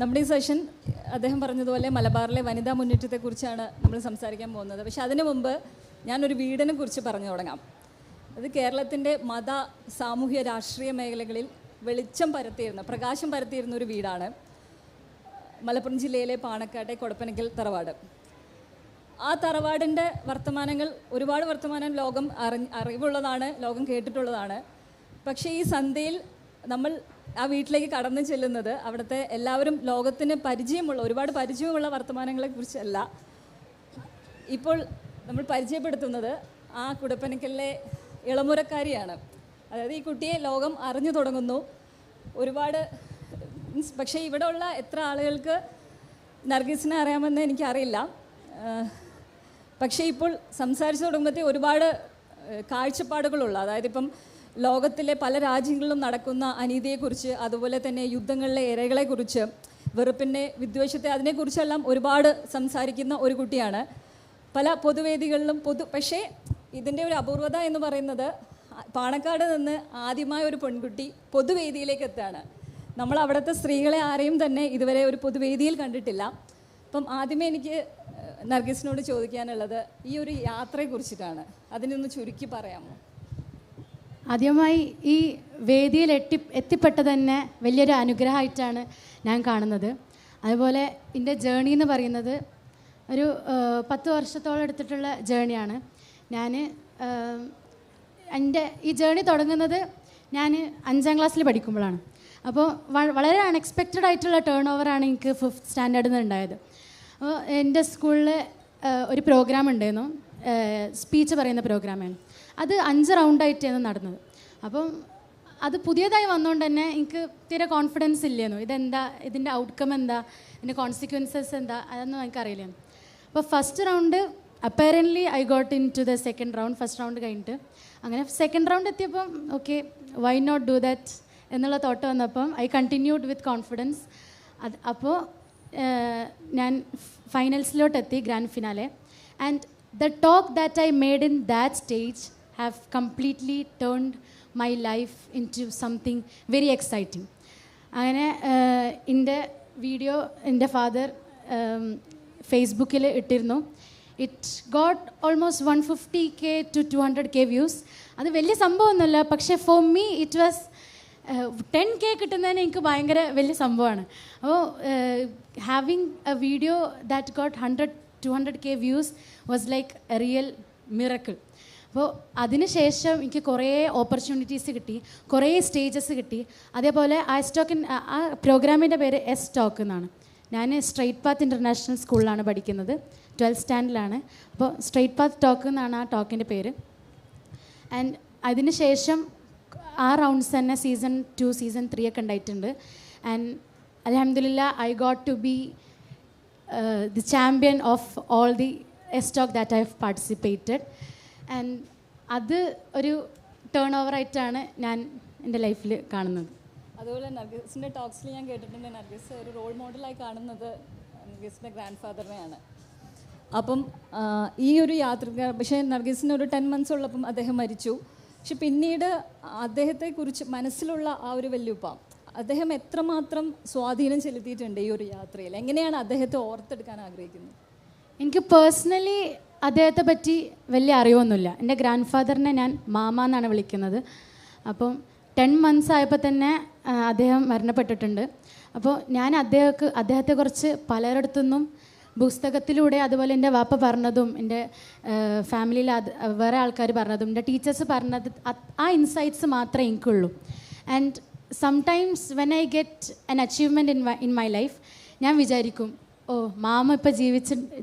നമ്മുടെ ഈ സെഷൻ അദ്ദേഹം പറഞ്ഞതുപോലെ മലബാറിലെ വനിതാ മുന്നേറ്റത്തെക്കുറിച്ചാണ് നമ്മൾ സംസാരിക്കാൻ പോകുന്നത്. പക്ഷെ അതിനു മുമ്പ് ഞാനൊരു വീടിനെ കുറിച്ച് പറഞ്ഞു തുടങ്ങാം. അത് കേരളത്തിൻ്റെ മത, സാമൂഹ്യ, രാഷ്ട്രീയ മേഖലകളിൽ വെളിച്ചം പരത്തിയിരുന്ന, പ്രകാശം പരത്തിയിരുന്ന ഒരു വീടാണ് മലപ്പുറം ജില്ലയിലെ പാണക്കാട്ടെ കൊടപ്പനക്കൽ തറവാട്. ആ തറവാടിൻ്റെ വർത്തമാനങ്ങൾ, ഒരുപാട് വർത്തമാനം ലോകം അറിവുള്ളതാണ്, ലോകം കേട്ടിട്ടുള്ളതാണ്. പക്ഷേ ഈ സന്ധ്യയിൽ നമ്മൾ ആ വീട്ടിലേക്ക് കടന്നു ചെല്ലുന്നത് അവിടുത്തെ എല്ലാവരും ലോകത്തിന് പരിചയമുള്ള, ഒരുപാട് പരിചയമുള്ള വർത്തമാനങ്ങളെക്കുറിച്ചല്ല. ഇപ്പോൾ നമ്മൾ പരിചയപ്പെടുത്തുന്നത് ആ കുടപ്പനക്കലിലെ ഇളമുറക്കാരിയാണ്. അതായത് ഈ കുട്ടിയെ ലോകം അറിഞ്ഞു തുടങ്ങുന്നു. ഒരുപാട് പക്ഷേ ഇവിടെ ഉള്ള എത്ര ആളുകൾക്ക് നർഗീസിനെ അറിയാമെന്ന് എനിക്കറിയില്ല. പക്ഷേ ഇപ്പോൾ സംസാരിച്ചു തുടങ്ങുമ്പോഴത്തേ ഒരുപാട് കാഴ്ചപ്പാടുകളുള്ള, അതായത് ഇപ്പം ലോകത്തിലെ പല രാജ്യങ്ങളിലും നടക്കുന്ന അനീതിയെക്കുറിച്ച്, അതുപോലെ തന്നെ യുദ്ധങ്ങളിലെ ഇരകളെക്കുറിച്ച്, വെറുപ്പിൻ്റെ, വിദ്വേഷത്തെ, അതിനെക്കുറിച്ചെല്ലാം ഒരുപാട് സംസാരിക്കുന്ന ഒരു കുട്ടിയാണ്. പല പൊതുവേദികളിലും പക്ഷേ ഇതിൻ്റെ ഒരു അപൂർവത എന്ന് പറയുന്നത് പാണക്കാട് നിന്ന് ആദ്യമായ ഒരു പെൺകുട്ടി പൊതുവേദിയിലേക്ക് എത്തുകയാണ്. നമ്മൾ അവിടുത്തെ സ്ത്രീകളെ ആരെയും തന്നെ ഇതുവരെ ഒരു പൊതുവേദിയിൽ കണ്ടിട്ടില്ല. അപ്പം ആദ്യമേ എനിക്ക് നർഗീസിനോട് ചോദിക്കാനുള്ളത് ഈ ഒരു യാത്രയെക്കുറിച്ചിട്ടാണ്. അതിനൊന്ന് ചുരുക്കി പറയാമോ? ആദ്യമായി ഈ വേദിയിൽ എത്തിപ്പെട്ടത് തന്നെ വലിയൊരു അനുഗ്രഹമായിട്ടാണ് ഞാൻ കാണുന്നത്. അതുപോലെ എൻ്റെ ജേണി എന്ന് പറയുന്നത് ഒരു 10 വർഷത്തോളം എടുത്തിട്ടുള്ള ജേണിയാണ്. എൻ്റെ ഈ ജേണി തുടങ്ങുന്നത് ഞാൻ 5ാം ക്ലാസ്സിൽ പഠിക്കുമ്പോഴാണ്. അപ്പോൾ വളരെ അൺഎക്സ്പെക്റ്റഡ് ആയിട്ടുള്ള ടേൺ ഓവറാണ് എനിക്ക് 5th സ്റ്റാൻഡേർഡിൽ നിന്ന് ഉണ്ടായത്. അപ്പോൾ എൻ്റെ സ്കൂളിൽ ഒരു പ്രോഗ്രാം ഉണ്ടായിരുന്നു, സ്പീച്ച് പറയുന്ന പ്രോഗ്രാമാണ്. അത് 5 റൗണ്ടായിട്ടാണ് നടന്നത്. അപ്പം അത് പുതിയതായി വന്നുകൊണ്ട് തന്നെ എനിക്ക് തീരെ കോൺഫിഡൻസ് ഇല്ലായിരുന്നു. ഇതെന്താ, ഇതിൻ്റെ ഔട്ട്കം എന്താ, ഇതിൻ്റെ കോൺസിക്വൻസസ് എന്താ, അതൊന്നും എനിക്കറിയില്ലായിരുന്നു. അപ്പോൾ first round apparently I got into the second round. First round കഴിഞ്ഞിട്ട് അങ്ങനെ സെക്കൻഡ് റൗണ്ട് എത്തിയപ്പം okay, why not do that എന്നുള്ള തോട്ട് വന്നപ്പം ഐ കണ്ടിന്യൂഡ് വിത്ത് കോൺഫിഡൻസ്. അപ്പോൾ ഞാൻ ഫൈനൽസിലോട്ടെത്തി, grand finale. And the talk that I made in that stage have completely turned my life into something very exciting. അങ്ങനെ എൻ്റെ video എൻ്റെ father ഫേസ്ബുക്കിൽ ഇട്ടിരുന്നു. It got almost 150K to 200K views. അത് വലിയ സംഭവമൊന്നുമല്ല, പക്ഷേ for me it was 10K കിട്ടുന്നതിന് എനിക്ക് ഭയങ്കര വലിയ സംഭവമാണ്. അപ്പോൾ having A video that got 100-200K views was like A real miracle. അപ്പോൾ അതിനുശേഷം എനിക്ക് കുറേ ഓപ്പർച്യൂണിറ്റീസ് കിട്ടി, കുറേ സ്റ്റേജസ് കിട്ടി. അതേപോലെ ആ പ്രോഗ്രാമിൻ്റെ പേര് S-Talk എന്നാണ്. ഞാൻ സ്ട്രെയിറ്റ് പാത്ത് ഇൻ്റർനാഷണൽ സ്കൂളിലാണ് പഠിക്കുന്നത്, 12th സ്റ്റാൻഡേർഡിലാണ്. അപ്പോൾ സ്ട്രെയിറ്റ് പാത്ത് ടോക്ക് എന്നാണ് ആ ടോക്കിൻ്റെ പേര്. ആൻഡ് അതിനുശേഷം ആ റൗണ്ട്സ് തന്നെ സീസൺ 2, സീസൺ 3 ഒക്കെ ഉണ്ടായിട്ടുണ്ട്. ആൻഡ് അൽഹംദുലില്ലാ I got to be the champion of all the S-Talk that I have participated. And അത് ഒരു ടേൺ ഓവറായിട്ടാണ് ഞാൻ എൻ്റെ ലൈഫിൽ കാണുന്നത്. അതുപോലെ നർഗീസിൻ്റെ ടോക്സിൽ ഞാൻ കേട്ടിട്ടുണ്ട്, നർഗീസ് ഒരു റോൾ മോഡലായി കാണുന്നത് നർഗീസിൻ്റെ ഗ്രാൻഡ് ഫാദറിനെയാണ്. അപ്പം ഈ ഒരു യാത്ര, പക്ഷേ നർഗീസിന് ഒരു 10 months ഉള്ളപ്പം അദ്ദേഹം മരിച്ചു. പക്ഷെ പിന്നീട് അദ്ദേഹത്തെക്കുറിച്ച് മനസ്സിലുള്ള ആ ഒരു വല്യുപ്പ, അദ്ദേഹം എത്രമാത്രം സ്വാധീനം ചെലുത്തിയിട്ടുണ്ട് ഈ ഒരു യാത്രയിൽ? എങ്ങനെയാണ് അദ്ദേഹത്തെ ഓർത്തെടുക്കാൻ ആഗ്രഹിക്കുന്നത്? എനിക്ക് പേഴ്സണലി അദ്ദേഹത്തെ പറ്റി വലിയ അറിവൊന്നുമില്ല. എൻ്റെ ഗ്രാൻഡ് ഫാദറിനെ ഞാൻ മാമ എന്നാണ് വിളിക്കുന്നത്. അപ്പം 10 months ആയപ്പോൾ തന്നെ അദ്ദേഹം മരണപ്പെട്ടിട്ടുണ്ട്. അപ്പോൾ ഞാൻ അദ്ദേഹത്തെക്കുറിച്ച് പലരിടത്തുനിന്നും പുസ്തകത്തിലൂടെ, അതുപോലെ എൻ്റെ വാപ്പ പറഞ്ഞതും, എൻ്റെ ഫാമിലിയിൽ വേറെ ആൾക്കാർ പറഞ്ഞതും, എൻ്റെ ടീച്ചേഴ്സ് പറഞ്ഞത്, ആ ഇൻസൈറ്റ്സ് മാത്രമേ എനിക്കുള്ളൂ. And sometimes when I get an achievement in my life, ഞാൻ വിചാരിക്കും, ഓ മാമ ഇപ്പോൾ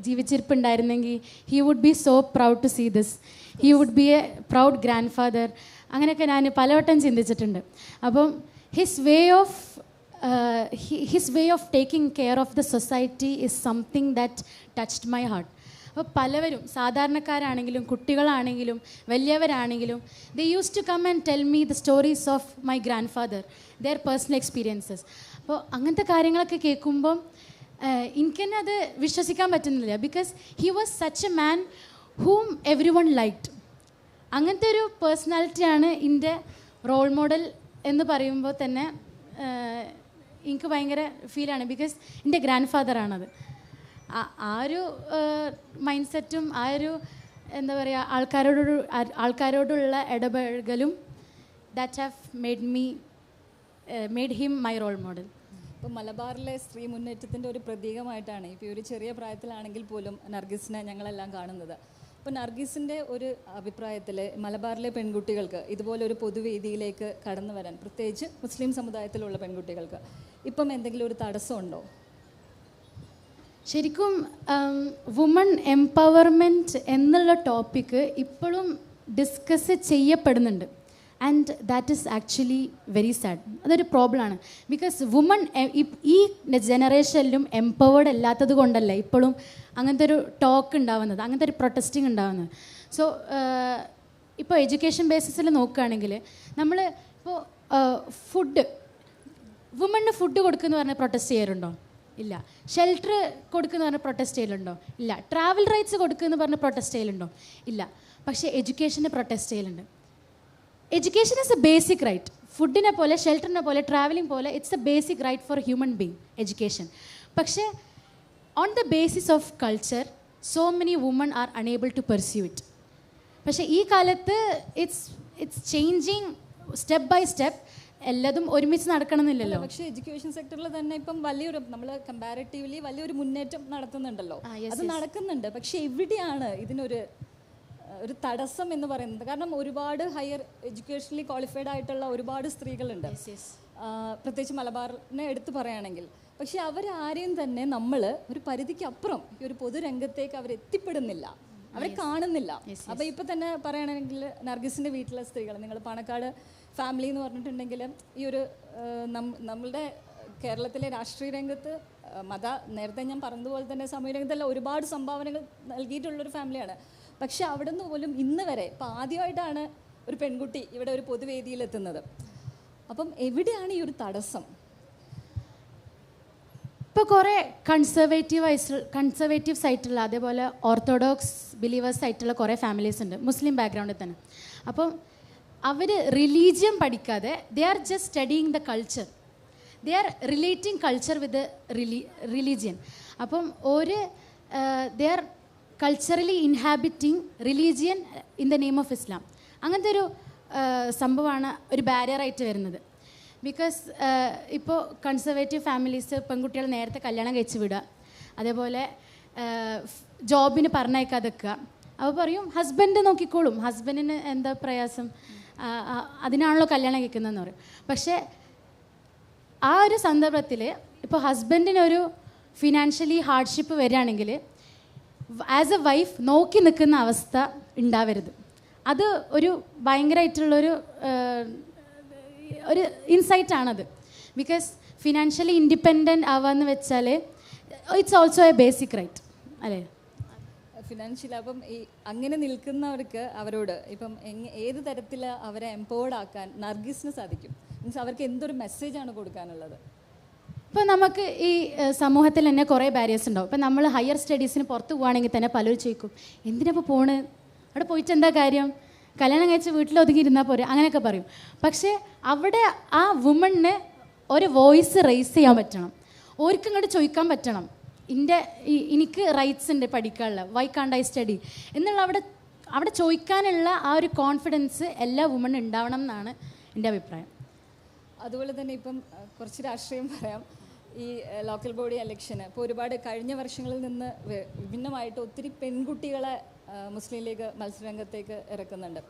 ജീവിച്ചിരിപ്പുണ്ടായിരുന്നെങ്കിൽ he would be so proud to see this, he would be a proud grandfather. അങ്ങനെയൊക്കെ ഞാൻ പലവട്ടം ചിന്തിച്ചിട്ടുണ്ട്. അപ്പം his way of taking care of the society is something that touched my heart. അപ്പോൾ പലവരും, സാധാരണക്കാരാണെങ്കിലും കുട്ടികളാണെങ്കിലും വലിയവരാണെങ്കിലും, they used to come and tell me the stories of my grandfather, their personal experiences. അപ്പോൾ അങ്ങനത്തെ കാര്യങ്ങളൊക്കെ കേൾക്കുമ്പം എനിക്ക് തന്നെ അത് വിശ്വസിക്കാൻ പറ്റുന്നില്ല. Because he was such a man whom everyone liked. അങ്ങനത്തെ ഒരു പേഴ്സണാലിറ്റിയാണ് എൻ്റെ റോൾ മോഡൽ എന്ന് പറയുമ്പോൾ തന്നെ എനിക്ക് ഭയങ്കര ഫീലാണ്. ബിക്കോസ് എൻ്റെ ഗ്രാൻഡ് ഫാദറാണത്. ആ ഒരു മൈൻഡ് സെറ്റും ആ ഒരു എന്താ പറയുക ആൾക്കാരോടുള്ള ഇടപഴകലും that have made him my role model. ഇപ്പോൾ മലബാറിലെ സ്ത്രീ മുന്നേറ്റത്തിൻ്റെ ഒരു പ്രതീകമായിട്ടാണ് ഇപ്പോൾ ഒരു ചെറിയ പ്രായത്തിലാണെങ്കിൽ പോലും നർഗീസിനെ ഞങ്ങളെല്ലാം കാണുന്നത്. അപ്പോൾ നർഗീസിൻ്റെ ഒരു അഭിപ്രായത്തിൽ മലബാറിലെ പെൺകുട്ടികൾക്ക് ഇതുപോലെ ഒരു പൊതുവേദിയിലേക്ക് കടന്നു വരാൻ, പ്രത്യേകിച്ച് മുസ്ലിം സമുദായത്തിലുള്ള പെൺകുട്ടികൾക്ക് ഇപ്പം എന്തെങ്കിലും ഒരു തടസ്സമുണ്ടോ? ശരിക്കും വുമൺ എംപവർമെൻറ്റ് എന്നുള്ള ടോപ്പിക്ക് ഇപ്പോഴും ഡിസ്കസ് ചെയ്യപ്പെടുന്നുണ്ട്. And that is actually very sad. അതൊരു പ്രോബ്ലമാണ്. ബിക്കോസ് വുമൺ ഈ ജനറേഷനിലും എംപവേർഡ് അല്ലാത്തത് കൊണ്ടല്ല ഇപ്പോഴും അങ്ങനത്തെ ഒരു ടോക്ക് ഉണ്ടാവുന്നത്, അങ്ങനത്തെ ഒരു പ്രൊട്ടസ്റ്റിംഗ് ഉണ്ടാവുന്നത്. സോ ഇപ്പോൾ എഡ്യൂക്കേഷൻ ബേസിസിൽ നോക്കുകയാണെങ്കിൽ നമ്മൾ ഇപ്പോൾ വുമണിന് ഫുഡ് കൊടുക്കുമെന്ന് പറഞ്ഞാൽ പ്രൊട്ടസ്റ്റ് ചെയ്യാറുണ്ടോ? ഇല്ല. ഷെൽട്ടർ കൊടുക്കുമെന്ന് പറഞ്ഞാൽ പ്രൊട്ടസ്റ്റ് ചെയ്യലുണ്ടോ? ഇല്ല. ട്രാവൽ റൈറ്റ്സ് കൊടുക്കുമെന്ന് പറഞ്ഞ് പ്രൊട്ടസ്റ്റ് ചെയ്യലുണ്ടോ? ഇല്ല. പക്ഷേ എഡ്യൂക്കേഷന് പ്രൊട്ടസ്റ്റ് ചെയ്യലുണ്ട്. Education is a basic right. ഫുഡിനെ പോലെ, ഷെൽട്ടറിനെ പോലെ, ട്രാവലിംഗ് പോലെ it's a basic right for human being, education. പക്ഷേ on the basis of culture so many woman are unable to pursue it. പക്ഷേ ഈ കാലത്ത് it's changing step by step. എല്ലാതും ഒരുമിച്ച് നടക്കണമെന്നില്ലല്ലോ. പക്ഷേ എഡ്യൂക്കേഷൻ സെക്ടറിൽ തന്നെ ഇപ്പം വലിയൊരു, നമ്മൾ കമ്പാരിറ്റീവ്ലി വലിയൊരു മുന്നേറ്റം നടത്തുന്നുണ്ടല്ലോ. അത് നടക്കുന്നുണ്ട്. പക്ഷേ എവിടെയാണ് ഇതിനൊരു തടസ്സം എന്ന് പറയുന്നത്? കാരണം ഒരുപാട് ഹയർ എഡ്യൂക്കേഷണലി ക്വാളിഫൈഡ് ആയിട്ടുള്ള ഒരുപാട് സ്ത്രീകളുണ്ട്, പ്രത്യേകിച്ച് മലബാറിനെ എടുത്തു പറയുകയാണെങ്കിൽ. പക്ഷെ അവരാരെയും തന്നെ നമ്മൾ ഒരു പരിധിക്ക് അപ്പുറം ഈ ഒരു പൊതുരംഗത്തേക്ക് അവരെത്തിപ്പെടുന്നില്ല, അവരെ കാണുന്നില്ല. അപ്പോൾ ഇപ്പം തന്നെ പറയുകയാണെങ്കിൽ നർഗീസിൻ്റെ വീട്ടിലെ സ്ത്രീകൾ, നിങ്ങൾ പാണക്കാട് ഫാമിലി എന്ന് പറഞ്ഞിട്ടുണ്ടെങ്കിൽ ഈ ഒരു നമ്മളുടെ കേരളത്തിലെ രാഷ്ട്രീയ രംഗത്ത് നേരത്തെ ഞാൻ പറഞ്ഞതുപോലെ തന്നെ സാമൂഹ്യ രംഗത്തെല്ലാം ഒരുപാട് സംഭാവനകൾ നൽകിയിട്ടുള്ളൊരു ഫാമിലിയാണ്. പക്ഷെ അവിടെ നിന്ന് പോലും ഇന്ന് വരെ ഇപ്പം ആദ്യമായിട്ടാണ് ഒരു പെൺകുട്ടി ഇവിടെ ഒരു പൊതുവേദിയിലെത്തുന്നത്. അപ്പം എവിടെയാണ് ഈ ഒരു തടസ്സം? ഇപ്പോൾ കുറേ കൺസർവേറ്റീവ്സ് ആയിട്ടുള്ള, അതേപോലെ ഓർത്തഡോക്സ് ബിലീവേഴ്സ് ആയിട്ടുള്ള കുറേ ഫാമിലീസ് ഉണ്ട് മുസ്ലിം ബാക്ക്ഗ്രൗണ്ടിൽ തന്നെ. അപ്പം അവർ റിലീജിയൻ പഠിക്കാതെ they are just studying the culture. They are relating culture with religion. അപ്പം they are culturally inhabiting religion in the name of Islam. അങ്ങനത്തെ ഒരു സംഭവമാണ് ഒരു ബാരിയറായിട്ട് വരുന്നത്. ബിക്കോസ് ഇപ്പോൾ കൺസർവേറ്റീവ് ഫാമിലീസ് പെൺകുട്ടികൾ നേരത്തെ കല്യാണം കഴിച്ച് വിടുക, അതേപോലെ ജോബിന് പറഞ്ഞയക്കാതെ വെക്കുക. അപ്പോൾ പറയും ഹസ്ബൻഡ് നോക്കിക്കോളും, ഹസ്ബൻഡിന് എന്താ പ്രയാസം, അതിനാണല്ലോ കല്യാണം കഴിക്കുന്നതെന്ന് പറയും. പക്ഷേ ആ ഒരു സന്ദർഭത്തിൽ ഇപ്പോൾ ഹസ്ബൻഡിനൊരു ഫിനാൻഷ്യലി ഹാർഡ്ഷിപ്പ് വരികയാണെങ്കിൽ ആസ് എ വൈഫ് നോക്കി നിൽക്കുന്ന അവസ്ഥ ഉണ്ടാവരുത്. അത് ഒരു ഭയങ്കരമായിട്ടുള്ളൊരു ഇൻസൈറ്റാണത്. ബിക്കോസ് ഫിനാൻഷ്യലി ഇൻഡിപെൻഡൻറ്റ് ആവാന്ന് വെച്ചാൽ it's also a basic right അല്ലേ? ഫിനാൻഷ്യൽ അപ്പം ഈ അങ്ങനെ നിൽക്കുന്നവർക്ക് അവരോട് ഇപ്പം ഏത് തരത്തിൽ അവരെ എംപവേർഡ് ആക്കാൻ നർഗീസിന് സാധിക്കും? മീൻസ് അവർക്ക് എന്തൊരു മെസ്സേജാണ് കൊടുക്കാനുള്ളത്? ഇപ്പോൾ നമുക്ക് ഈ സമൂഹത്തിൽ തന്നെ കുറേ ബാരിയേഴ്സ് ഉണ്ടാവും. ഇപ്പം നമ്മൾ ഹയർ സ്റ്റഡീസിന് പുറത്ത് പോവുകയാണെങ്കിൽ തന്നെ പലരും ചോദിക്കും എന്തിനാപ്പോൾ പോണ്, അവിടെ പോയിട്ട് എന്താ കാര്യം, കല്യാണം കഴിച്ച് വീട്ടിൽ ഒതുങ്ങിയിരുന്നാൽ പോരെ, അങ്ങനെയൊക്കെ പറയും. പക്ഷേ അവിടെ ആ വുമണിന് ഒരു വോയിസ് റേസ് ചെയ്യാൻ പറ്റണം, ഓർക്കും ഇങ്ങോട്ട് ചോദിക്കാൻ പറ്റണം, എനിക്ക് റൈറ്റ്സ് ഉണ്ട് പഠിക്കാനുള്ള, വൈ കാണ്ട് ഐ സ്റ്റഡി എന്നുള്ള അവിടെ ചോദിക്കാനുള്ള ആ ഒരു കോൺഫിഡൻസ് എല്ലാ വുമണും ഉണ്ടാവണം എന്നാണ് എൻ്റെ അഭിപ്രായം. അതുപോലെ തന്നെ ഇപ്പം കുറച്ച് രാഷ്ട്രീയം പറയാം. ഈ ലോക്കൽ ബോഡി ഇലക്ഷന് ഇപ്പോൾ ഒരുപാട് കഴിഞ്ഞ വർഷങ്ങളിൽ നിന്ന് വിഭിന്നമായിട്ട് ഒത്തിരി പെൺകുട്ടികളെ മുസ്ലിം ലീഗ് മത്സരരംഗത്തേക്ക് ഇറക്കുന്നുണ്ട്.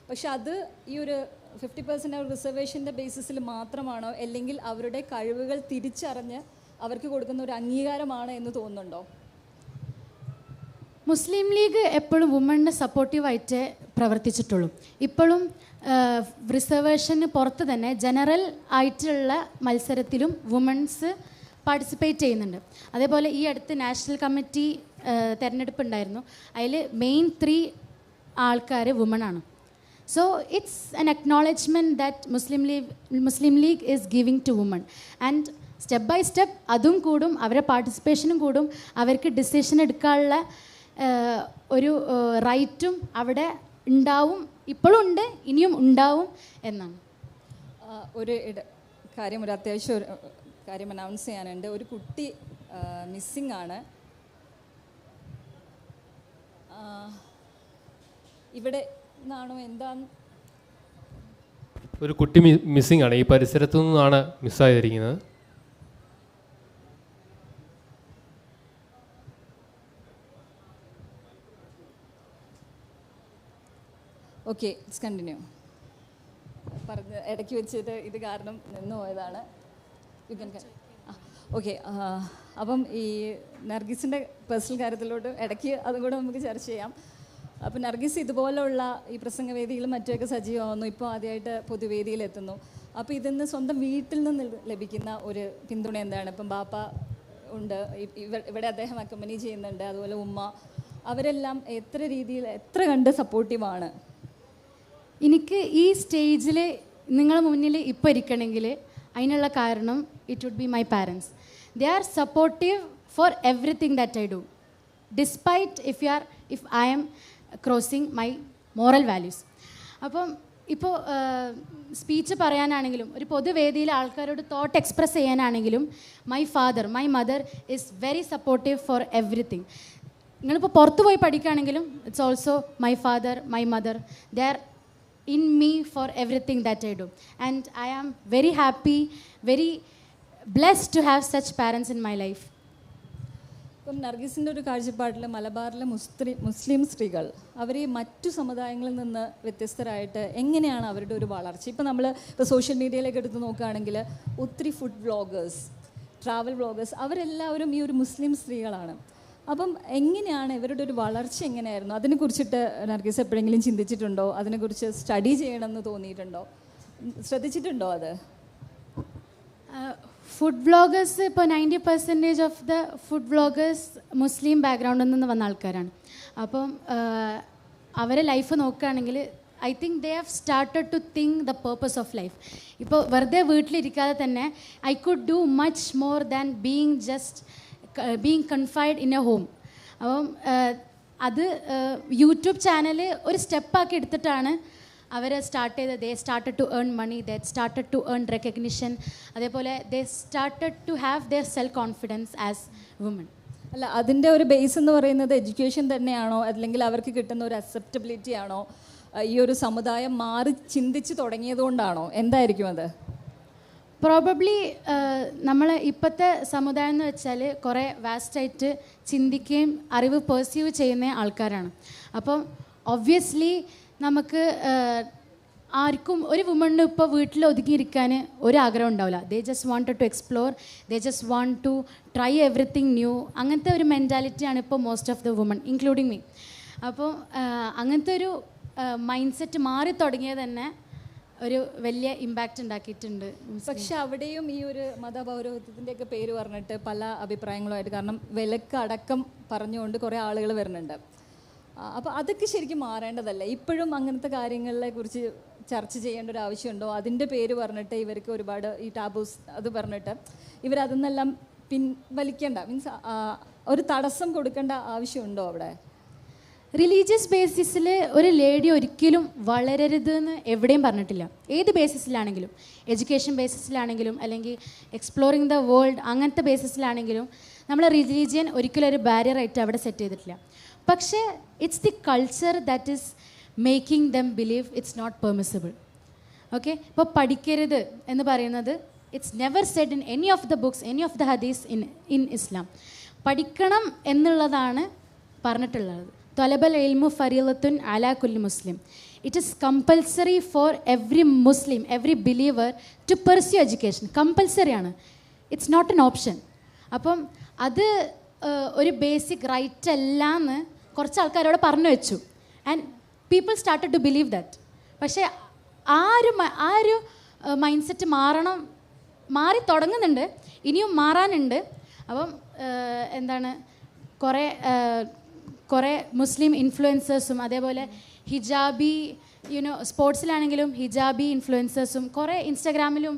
പക്ഷെ അത് ഈ ഒരു 50% റിസർവേഷൻ്റെ ബേസിസിൽ മാത്രമാണോ, അല്ലെങ്കിൽ അവരുടെ കഴിവുകൾ തിരിച്ചറിഞ്ഞ് അവർക്ക് കൊടുക്കുന്ന ഒരു അംഗീകാരമാണ് എന്ന് തോന്നുന്നുണ്ടോ? മുസ്ലിം ലീഗ് എപ്പോഴും വുമണിന് സപ്പോർട്ടീവായിട്ടേ പ്രവർത്തിച്ചിട്ടുള്ളൂ. ഇപ്പോഴും റിസർവേഷന് പുറത്ത് തന്നെ ജനറൽ ആയിട്ടുള്ള മത്സരത്തിലും വുമൺസ് പാർട്ടിസിപ്പേറ്റ് ചെയ്യുന്നുണ്ട്. അതേപോലെ ഈ അടുത്ത് നാഷണൽ കമ്മിറ്റി തിരഞ്ഞെടുപ്പ് ഉണ്ടായിരുന്നു, അതിൽ മെയിൻ 3 ആൾക്കാർ വുമണാണ്. So it's an acknowledgement that Muslim League is giving to woman. And step by step അതും കൂടും, അവരുടെ പാർട്ടിസിപ്പേഷനും കൂടും, അവർക്ക് ഡിസിഷൻ എടുക്കാനുള്ള ഒരു റൈറ്റും അവിടെ ഉണ്ടാവും, ഇപ്പോഴും ഉണ്ട്, ഇനിയും ഉണ്ടാവും എന്നാണ്. ഒരു കാര്യം, ഒരു അത്യാവശ്യം കാര്യം അനൗൺസ് ചെയ്യാനുണ്ട്. ഒരു കുട്ടി മിസ്സിംഗ് ആണ്. ഇവിടെ നിന്നാണോ എന്താന്ന്? ഒരു കുട്ടി മിസ്സിംഗ് ആണ്. ഈ പരിസരത്തു നിന്നാണ് മിസ്സായിരിക്കുന്നത്. Okay, it's continue. പറഞ്ഞ് ഇടയ്ക്ക് വെച്ചിട്ട് ഇത് കാരണം നിന്ന് പോയതാണ്. You can okay. അപ്പം ഈ നർഗീസിൻ്റെ പേഴ്സണൽ കാര്യത്തിലോട്ട് ഇടയ്ക്ക് അതും കൂടെ നമുക്ക് ചർച്ച ചെയ്യാം. അപ്പം നർഗീസ് ഇതുപോലുള്ള ഈ പ്രസംഗവേദികളും മറ്റുമൊക്കെ സജീവമാകുന്നു. ഇപ്പോൾ ആദ്യമായിട്ട് പൊതുവേദിയിലെത്തുന്നു. അപ്പോൾ ഇതിന്ന് സ്വന്തം വീട്ടിൽ നിന്ന് ലഭിക്കുന്ന ഒരു പിന്തുണ എന്താണ്? ഇപ്പം ബാപ്പ ഉണ്ട്, ഇവിടെ അദ്ദേഹം അക്കമ്പനി ചെയ്യുന്നുണ്ട്, അതുപോലെ ഉമ്മ, അവരെല്ലാം എത്ര രീതിയിൽ എത്ര കണ്ട് സപ്പോർട്ടീവാണ്? എനിക്ക് ഈ സ്റ്റേജിൽ നിങ്ങളുടെ മുന്നിൽ ഇപ്പോൾ ഇരിക്കണമെങ്കിൽ അതിനുള്ള കാരണം it would be my parents. They are supportive for everything that I do, despite if I am crossing my moral values. അപ്പം ഇപ്പോൾ സ്പീച്ച് പറയാനാണെങ്കിലും ഒരു പൊതുവേദിയിൽ ആൾക്കാരോട് തോട്ട് എക്സ്പ്രസ് ചെയ്യാനാണെങ്കിലും my father, my mother is very supportive for everything. നിങ്ങളിപ്പോൾ പുറത്ത് പോയി പഠിക്കുകയാണെങ്കിലും it's also my father, my mother, they are in me for everything that I do, and I am very happy, very blessed to have such parents in my life. ഇപ്പം നർഗീസിൻ്റെ ഒരു കാഴ്ചപ്പാടിൽ മലബാറിലെ മുസ്ലിം സ്ത്രീകൾ അവർ ഈ മറ്റു സമുദായങ്ങളിൽ നിന്ന് വ്യത്യസ്തരായിട്ട് എങ്ങനെയാണ് അവരുടെ ഒരു വളർച്ച? ഇപ്പം നമ്മൾ ഇപ്പോൾ സോഷ്യൽ മീഡിയയിലേക്ക് എടുത്ത് നോക്കുകയാണെങ്കിൽ ഒത്തിരി ഫുഡ് വ്ളോഗേഴ്സ്, ട്രാവൽ വ്ളോഗേഴ്സ്, അവരെല്ലാവരും ഈ ഒരു മുസ്ലിം സ്ത്രീകളാണ്. അപ്പം എങ്ങനെയാണ് ഇവരുടെ ഒരു വളർച്ച എങ്ങനെയായിരുന്നു? അതിനെക്കുറിച്ചിട്ട് നർഗീസ് എപ്പോഴെങ്കിലും ചിന്തിച്ചിട്ടുണ്ടോ? അതിനെക്കുറിച്ച് സ്റ്റഡി ചെയ്യണമെന്ന് തോന്നിയിട്ടുണ്ടോ? ശ്രദ്ധിച്ചിട്ടുണ്ടോ അത്? ഫുഡ് വ്ളോഗേഴ്സ് ഇപ്പോൾ 90% of the food vloggers Muslim ബാക്ക്ഗ്രൗണ്ടിൽ നിന്ന് വന്ന ആൾക്കാരാണ്. അപ്പം അവരെ ലൈഫ് നോക്കുകയാണെങ്കിൽ I think they have started to think the purpose of life. ഇപ്പോൾ വെറുതെ വീട്ടിലിരിക്കാതെ തന്നെ I could do much more than being confined in a home. അപ്പം അത് യൂട്യൂബ് ചാനൽ ഒരു സ്റ്റെപ്പാക്കി എടുത്തിട്ടാണ് അവർ സ്റ്റാർട്ട് ചെയ്തത്. They started to earn money, they started to earn recognition, അതേപോലെ they started to have their self confidence as woman. അല്ല, അതിൻ്റെ ഒരു ബേസ് എന്ന് പറയുന്നത് എഡ്യൂക്കേഷൻ തന്നെയാണോ, അല്ലെങ്കിൽ അവർക്ക് കിട്ടുന്ന ഒരു അക്സെപ്റ്റബിലിറ്റി ആണോ? ഈ ഒരു സമുദായം മാറി ചിന്തിച്ച് തുടങ്ങിയതുകൊണ്ടാണോ? എന്തായിരിക്കും അത്? പ്രോബബ്ലി നമ്മൾ ഇപ്പോഴത്തെ സമുദായം എന്ന് വെച്ചാൽ കുറേ വാസ്റ്റായിട്ട് ചിന്തിക്കുകയും അറിവ് പെർസീവ് ചെയ്യുന്ന ആൾക്കാരാണ്. അപ്പം ഒബ്വിയസ്ലി നമുക്ക് ആർക്കും ഒരു വുമണിന് ഇപ്പോൾ വീട്ടിൽ ഒതുങ്ങിയിരിക്കാൻ ഒരു ആഗ്രഹം ഉണ്ടാവില്ല. They just wanted to explore, they just want to try everything new. അങ്ങനത്തെ ഒരു മെൻറ്റാലിറ്റിയാണ് ഇപ്പോൾ most of the woman including me. അപ്പോൾ അങ്ങനത്തെ ഒരു മൈൻഡ് സെറ്റ് മാറി തുടങ്ങിയത് തന്നെ ഒരു വലിയ ഇമ്പാക്റ്റ് ഉണ്ടാക്കിയിട്ടുണ്ട്. പക്ഷെ അവിടെയും ഈ ഒരു മതപൗരോഹിത്യത്തിൻ്റെയൊക്കെ പേര് പറഞ്ഞിട്ട് പല അഭിപ്രായങ്ങളുമായിട്ട്, കാരണം വിലക്ക് അടക്കം പറഞ്ഞുകൊണ്ട് കുറേ ആളുകൾ വരുന്നുണ്ട്. അപ്പോൾ അതൊക്കെ ശരിക്കും മാറേണ്ടതല്ലേ? ഇപ്പോഴും അങ്ങനത്തെ കാര്യങ്ങളെ കുറിച്ച് ചർച്ച ചെയ്യേണ്ട ഒരു ആവശ്യമുണ്ടോ? അതിൻ്റെ പേര് പറഞ്ഞിട്ട് ഇവർക്ക് ഒരുപാട് ഈ ടാബൂസ് അത് പറഞ്ഞിട്ട് ഇവരതെന്നെല്ലാം പിൻവലിക്കേണ്ട, മീൻസ് ഒരു തടസ്സം കൊടുക്കേണ്ട ആവശ്യമുണ്ടോ അവിടെ? റിലീജിയസ് ബേസിസിൽ ഒരു ലേഡി ഒരിക്കലും വളരരുത് എന്ന് എവിടെയും പറഞ്ഞിട്ടില്ല. ഏത് ബേസിസിലാണെങ്കിലും, എഡ്യൂക്കേഷൻ ബേസിസിലാണെങ്കിലും അല്ലെങ്കിൽ എക്സ്പ്ലോറിങ് ദ വേൾഡ് അങ്ങനത്തെ ബേസിസിലാണെങ്കിലും നമ്മളെ റിലീജിയൻ ഒരിക്കലും ഒരു ബാരിയറായിട്ട് അവിടെ സെറ്റ് ചെയ്തിട്ടില്ല. പക്ഷേ it's the culture that is making them believe it's not permissible. Okay, ഇപ്പോൾ പഠിക്കരുത് എന്ന് പറയുന്നത് it's never said in any of the books, any of the ഹദീസ് ഇൻ ഇസ്ലാം. പഠിക്കണം എന്നുള്ളതാണ് പറഞ്ഞിട്ടുള്ളത്. ത്വലബൽ ഇൽമു ഫരീലത്തുൻ അലാ കുല്ലി മുസ്ലിം. It is compulsory for every Muslim, every believer to pursue education. കമ്പൽസറിയാണ്, ഇറ്റ്സ് നോട്ട് എൻ ഓപ്ഷൻ. അപ്പം അത് ഒരു ബേസിക് റൈറ്റ് അല്ല എന്ന് കുറച്ച് ആൾക്കാരോട് പറഞ്ഞു വെച്ചു. And people started to believe that. പക്ഷേ ആ ഒരു മൈൻഡ് സെറ്റ് മാറി തുടങ്ങുന്നുണ്ട്, ഇനിയും മാറാനുണ്ട്. അപ്പം എന്താണ്, കുറേ മുസ്ലിം ഇൻഫ്ലുവൻസേഴ്സും അതേപോലെ ഹിജാബി സ്പോർട്സിലാണെങ്കിലും ഹിജാബി ഇൻഫ്ലുവൻസേഴ്സും കുറേ ഇൻസ്റ്റാഗ്രാമിലും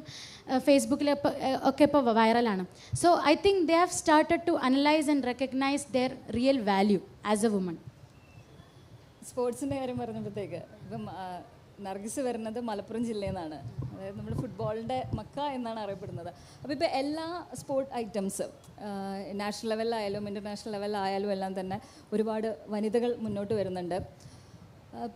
ഫേസ്ബുക്കിലൊക്കെ ഇപ്പോൾ വൈറലാണ്. So I think they have started to analyse and recognise their real value as a woman. സ്പോർട്സിൻ്റെ കാര്യം പറഞ്ഞപ്പോഴത്തേക്ക് ഇപ്പം നർഗിസ് വരുന്നത് മലപ്പുറം ജില്ലയിൽ നിന്നാണ്. അതായത് നമ്മുടെ ഫുട്ബോളിൻ്റെ മക്ക എന്നാണ് അറിയപ്പെടുന്നത്. അപ്പോൾ ഇപ്പോൾ എല്ലാ സ്പോർട്ട് ഐറ്റംസ് നാഷണൽ ലെവലിലായാലും ഇൻ്റർനാഷണൽ ലെവലിലായാലും എല്ലാം തന്നെ ഒരുപാട് വനിതകൾ മുന്നോട്ട് വരുന്നുണ്ട്.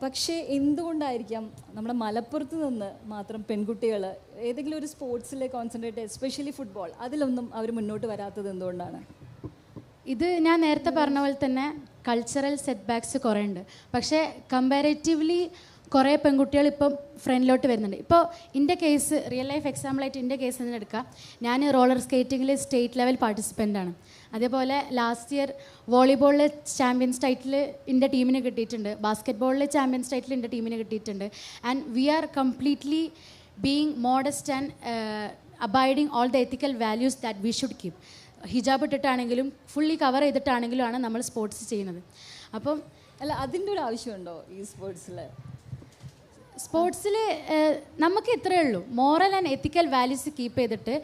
പക്ഷേ എന്തുകൊണ്ടായിരിക്കാം നമ്മുടെ മലപ്പുറത്ത് നിന്ന് മാത്രം പെൺകുട്ടികൾ ഏതെങ്കിലും ഒരു സ്പോർട്സിൽ കോൺസെൻട്രേറ്റ്, എസ്പെഷ്യലി ഫുട്ബോൾ, അതിലൊന്നും അവർ മുന്നോട്ട് വരാത്തത് എന്തുകൊണ്ടാണ്? ഇത് ഞാൻ നേരത്തെ പറഞ്ഞ പോലെ തന്നെ കൾച്ചറൽ സെറ്റ് ബാക്സ് കുറേ ഉണ്ട്. പക്ഷേ കമ്പാരേറ്റീവ്ലി കുറേ പെൺകുട്ടികൾ ഇപ്പം ഫ്രണ്ടിലോട്ട് വരുന്നുണ്ട്. ഇപ്പോൾ എൻ്റെ കേസ്, റിയൽ ലൈഫ് എക്സാമ്പിളായിട്ട് എൻ്റെ കേസ് തന്നെ എടുക്കാം. ഞാൻ റോളർ സ്കേറ്റിങ്ങിൽ സ്റ്റേറ്റ് ലെവൽ പാർട്ടിസിപ്പൻ്റാണ്. അതേപോലെ ലാസ്റ്റ് ഇയർ വോളിബോളിൽ ചാമ്പ്യൻസ് ടൈറ്റിൽ എൻ്റെ ടീമിന് കിട്ടിയിട്ടുണ്ട്. ബാസ്കറ്റ് ബോളിൽ ചാമ്പ്യൻസ് ടൈറ്റിൽ എൻ്റെ ടീമിന് കിട്ടിയിട്ടുണ്ട്. And we are completely being modest and abiding all the ethical values that we should keep. ഹിജാബ് ഇട്ടിട്ടാണെങ്കിലും ഫുള്ളി കവർ ചെയ്തിട്ടാണെങ്കിലും ആണ് നമ്മൾ സ്പോർട്സ് ചെയ്യുന്നത്. അപ്പം അല്ല, അതിൻ്റെ ഒരു ആവശ്യമുണ്ടോ ഈ സ്പോർട്സിൽ നമുക്ക് ഇത്രയേ ഉള്ളൂ, moral and ethical values keep ചെയ്തിട്ട്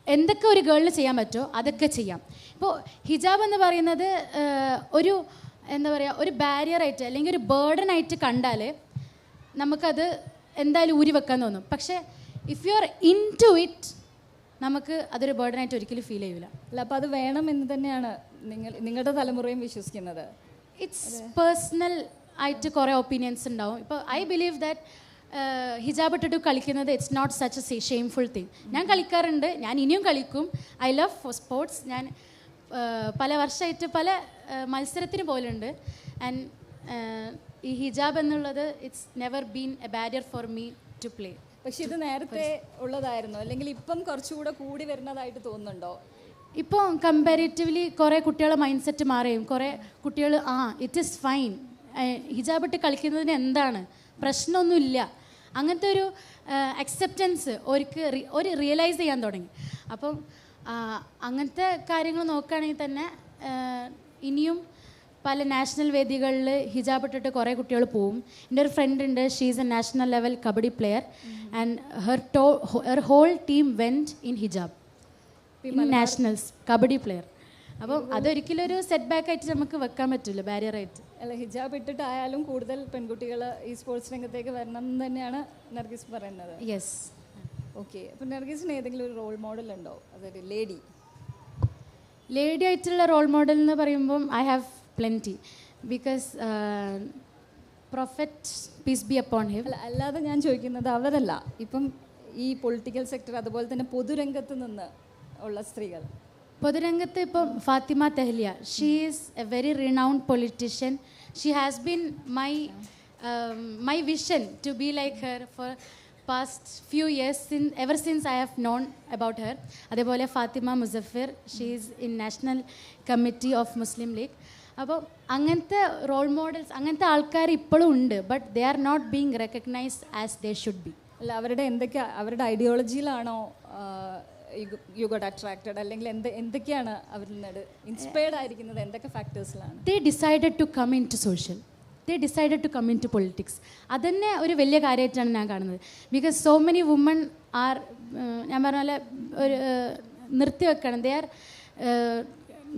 എന്തൊക്കെ ഒരു ഗേളിന് ചെയ്യാൻ പറ്റുമോ അതൊക്കെ ചെയ്യാം. ഇപ്പോൾ ഹിജാബ് എന്ന് പറയുന്നത് ഒരു എന്താ പറയുക, ഒരു ബാരിയറായിട്ട് അല്ലെങ്കിൽ ഒരു ബേർഡനായിട്ട് കണ്ടാൽ നമുക്കത് എന്തായാലും ഊരി വെക്കാൻ തോന്നും. പക്ഷേ if you are into it നമുക്ക് അതൊരു ബേർഡനായിട്ട് ഒരിക്കലും ഫീൽ ചെയ്യില്ല. അല്ല, അപ്പോൾ അത് വേണം എന്ന് തന്നെയാണ് നിങ്ങളുടെ തലമുറയും വിശ്വസിക്കുന്നത്? ഇറ്റ്സ് പേഴ്സണൽ ആയിട്ട് കുറേ ഒപ്പീനിയൻസ് ഉണ്ടാവും. ഇപ്പോൾ ഐ ബിലീവ് ദാറ്റ് ഹിജാബ് ഇട്ടിട്ട് കളിക്കുന്നത് it's not such a shameful thing. ഞാൻ കളിക്കാറുണ്ട്, ഞാൻ ഇനിയും കളിക്കും. I love sports. ഞാൻ പല വർഷമായിട്ട് പല മത്സരത്തിന് പോലുണ്ട്. ആൻഡ് ഈ ഹിജാബ് എന്നുള്ളത് it's never been a barrier for me to play. പക്ഷെ ഇത് നേരത്തെ ഉള്ളതായിരുന്നോ, അല്ലെങ്കിൽ ഇപ്പം കുറച്ചുകൂടെ കൂടി വരുന്നതായിട്ട് തോന്നുന്നുണ്ടോ? ഇപ്പോൾ കമ്പാരിറ്റീവ്ലി കുറേ കുട്ടികളെ മൈൻഡ് സെറ്റ് മാറുകയും കുറേ കുട്ടികൾ ഇറ്റ് ഈസ് ഫൈൻ, ഹിജാബ് ഇട്ട് കളിക്കുന്നതിന് എന്താണ്, പ്രശ്നമൊന്നുമില്ല, അങ്ങനത്തെ ഒരു അക്സെപ്റ്റൻസ് ഒരു റിയലൈസ് ചെയ്യാൻ തുടങ്ങി. അപ്പം അങ്ങനത്തെ കാര്യങ്ങൾ നോക്കുകയാണെങ്കിൽ തന്നെ ഇനിയും പല നാഷണൽ വേദികളിൽ ഹിജാബ് ഇട്ടിട്ട് കുറേ കുട്ടികൾ പോവും. എൻ്റെ ഒരു ഫ്രണ്ട് ഉണ്ട്, she is a national level kabaddi player and her whole team went in ഹിജാബ് ഇൻ നാഷണൽസ് കബഡി പ്ലെയർ. അപ്പം അതൊരിക്കലും ഒരു സെറ്റ് ബാക്ക് ആയിട്ട് നമുക്ക് വെക്കാൻ പറ്റില്ല, ബാരിയറായിട്ട്. അല്ല, ഹിജാബ് ഇട്ടിട്ടായാലും കൂടുതൽ പെൺകുട്ടികൾ ഈ സ്പോർട്സ് രംഗത്തേക്ക് വരണം എന്ന് തന്നെയാണ് നർഗീസ് പറയുന്നത്. യെസ്. ഓക്കെ, അപ്പം നർഗീസിന് ഏതെങ്കിലും ഒരു റോൾ മോഡൽ ഉണ്ടോ, അതൊരു ലേഡി ആയിട്ടുള്ള റോൾ മോഡൽ എന്ന് പറയുമ്പം I have plenty. Because prophet peace be upon him. അല്ലാതെ ഞാൻ ചോദിക്കുന്നത് അവരല്ല, ഇപ്പം ഈ പൊളിറ്റിക്കൽ സെക്ടർ അതുപോലെ തന്നെ പൊതുരംഗത്ത് നിന്ന് ഉള്ള സ്ത്രീകൾ. പൊതുരംഗത്ത് ഇപ്പം Fathima Thahiliya, she is a very renowned politician. She has been my vision to be like her for past few years, ever since I have known about her. അതേപോലെ Fathima Muzafer, she is in national committee of Muslim League. അപ്പോൾ അങ്ങനത്തെ role models, അങ്ങനത്തെ ആൾക്കാർ ഇപ്പോഴും ഉണ്ട്. But they are not being recognised as they should be. അല്ല, അവരുടെ ഐഡിയോളജിയിലാണോ you got attracted, അല്ലെങ്കിൽ എന്തൊക്കെയാണ് അവരിൽ നിന്ന് ഇൻസ്പയർഡ് ആയിരിക്കുന്നത്, എന്തൊക്കെ ഫാക്ടേഴ്സിലാണ്? They decided to come into social, they decided to come into politics. അതന്നെ ഒരു വലിയ കാര്യമായിട്ടാണ് ഞാൻ കാണുന്നത്. Because so many woman are, ഞാൻ പറഞ്ഞ പോലെ ഒരു നിർത്തിവെക്കണം. They are